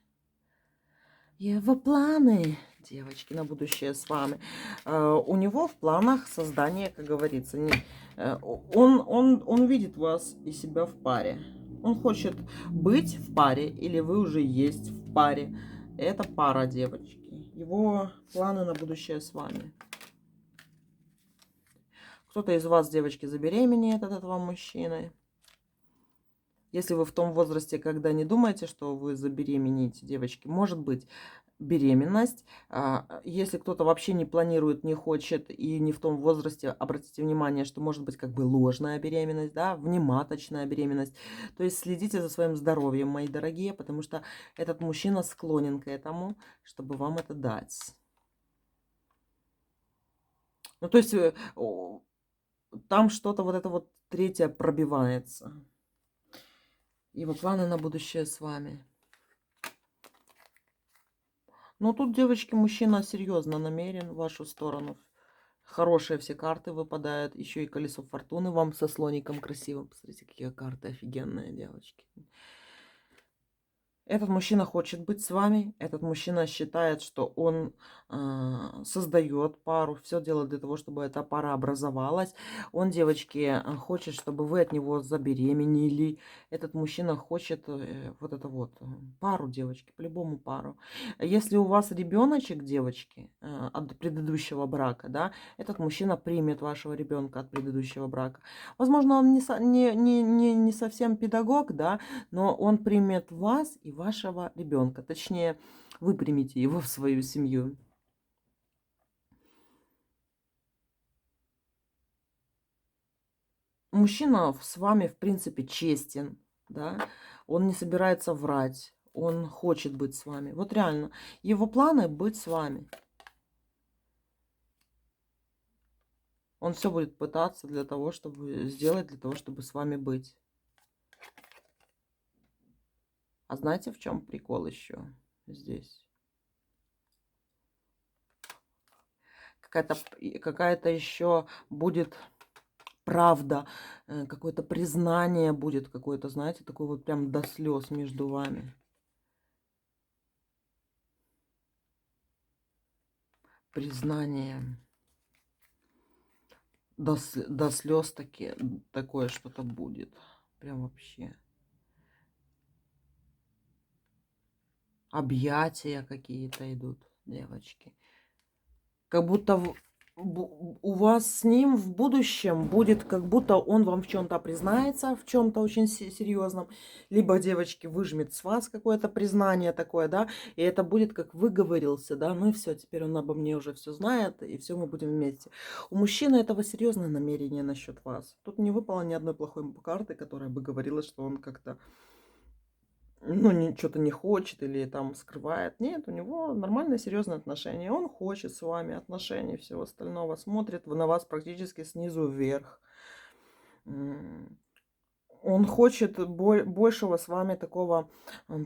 Его планы, девочки, на будущее с вами. У него в планах создание, как говорится, он видит вас и себя в паре. Он хочет быть в паре, или вы уже есть в паре. Это пара, девочки. Его планы на будущее с вами. Кто-то из вас, девочки, забеременеет от этого мужчины. Если вы в том возрасте, когда не думаете, что вы забеременеете, девочки, может быть беременность. Если кто-то вообще не планирует, не хочет и не в том возрасте, обратите внимание, что может быть как бы ложная беременность, да, внематочная беременность. То есть следите за своим здоровьем, мои дорогие, потому что этот мужчина склонен к этому, чтобы вам это дать. Ну, то есть там что-то вот это вот третье пробивается. Его планы на будущее с вами. Но тут, девочки, мужчина серьезно намерен в вашу сторону. Хорошие все карты выпадают. Еще и колесо фортуны вам со слоником красивым. Посмотрите, какие карты офигенные, девочки. Этот мужчина хочет быть с вами. Этот мужчина считает, что он создает пару. Все делает для того, чтобы эта пара образовалась. Он, девочки, хочет, чтобы вы от него забеременели. Этот мужчина хочет вот это вот пару, девочки, по-любому пару. Если у вас ребеночек, девочки, от предыдущего брака, да, этот мужчина примет вашего ребенка от предыдущего брака. Возможно, он не совсем педагог, да, но он примет вас и вашего ребенка. Точнее, вы примите его в свою семью. Мужчина с вами, в принципе, честен, да, он не собирается врать, он хочет быть с вами. Вот реально, его планы быть с вами. Он все будет пытаться для того, чтобы сделать, для того, чтобы с вами быть. А знаете, в чем прикол еще здесь? Какая-то еще будет правда, какое-то признание будет, какое-то, знаете, такое вот прям до слез между вами. Признание. До слез такое что-то будет. Прям вообще. Объятия какие-то идут, девочки. Как будто у вас с ним в будущем будет, как будто он вам в чем-то признается, в чем-то очень серьезном. Либо, девочки, выжмет с вас какое-то признание такое, да, и это будет, как выговорился, да, ну и все, теперь он обо мне уже все знает, и все, мы будем вместе. У мужчины этого серьезное намерение насчет вас. Тут не выпало ни одной плохой карты, которая бы говорила, что он как-то, ну, что-то не хочет или там скрывает. Нет, у него нормальные, серьезные отношения. Он хочет с вами отношений, всего остального. Смотрит на вас практически снизу вверх. Он хочет большего с вами такого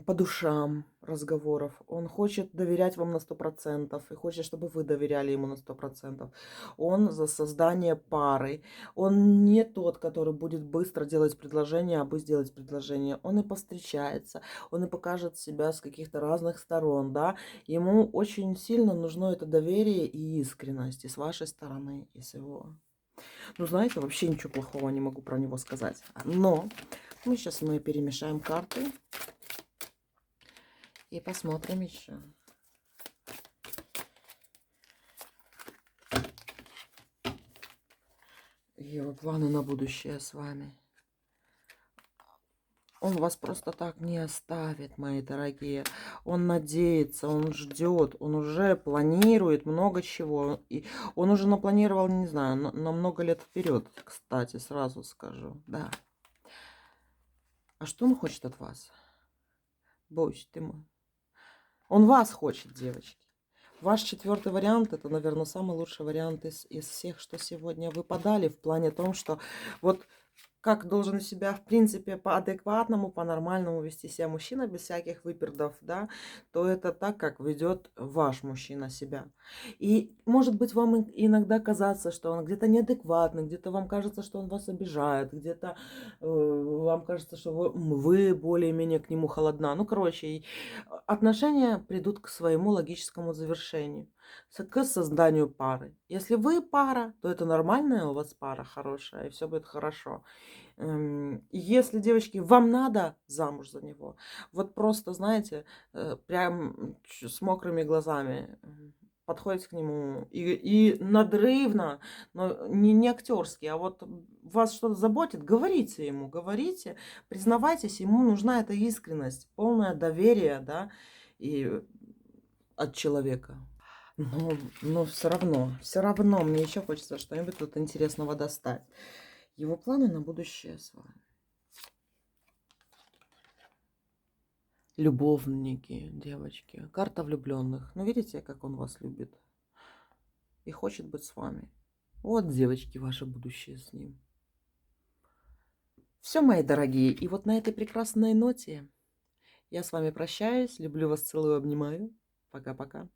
по душам разговоров. Он хочет доверять вам на 100%. И хочет, чтобы вы доверяли ему на 100%. Он за создание пары. Он не тот, который будет быстро делать предложение, а бы сделать предложение. Он и повстречается. Он и покажет себя с каких-то разных сторон. Да? Ему очень сильно нужно это доверие и искренность и с вашей стороны, и с его. Ну, знаете, вообще ничего плохого не могу про него сказать. Но мы перемешаем карты и посмотрим еще. Его планы на будущее с вами. Он вас просто так не оставит, мои дорогие. Он надеется, он ждет, он уже планирует много чего. И он уже напланировал, не знаю, на много лет вперед, кстати, сразу скажу, да. А что он хочет от вас? Боже ты мой. Он вас хочет, девочки. Ваш четвертый вариант, это, наверное, самый лучший вариант из всех, что сегодня выпадали, в плане том, что вот как должен себя, в принципе, по-адекватному, по-нормальному вести себя мужчина без всяких выпердов, да, то это так, как ведет ваш мужчина себя. И может быть вам иногда казаться, что он где-то неадекватный, где-то вам кажется, что он вас обижает, где-то вам кажется, что вы более-менее к нему холодна. Ну, короче, отношения придут к своему логическому завершению, к созданию пары. Если вы пара, то это нормальная у вас пара хорошая, и все будет хорошо. Если, девочки, вам надо замуж за него, вот просто, знаете, прям с мокрыми глазами подходите к нему и надрывно, но не актерски, а вот вас что-то заботит, говорите ему, говорите, признавайтесь, ему нужна эта искренность, полное доверие, да, и от человека. Но все равно мне еще хочется что-нибудь тут интересного достать. Его планы на будущее с вами. Любовники, девочки. Карта влюбленных. Ну, видите, как он вас любит и хочет быть с вами. Вот, девочки, ваше будущее с ним. Все, мои дорогие. И вот на этой прекрасной ноте я с вами прощаюсь. Люблю вас, целую, обнимаю. Пока-пока.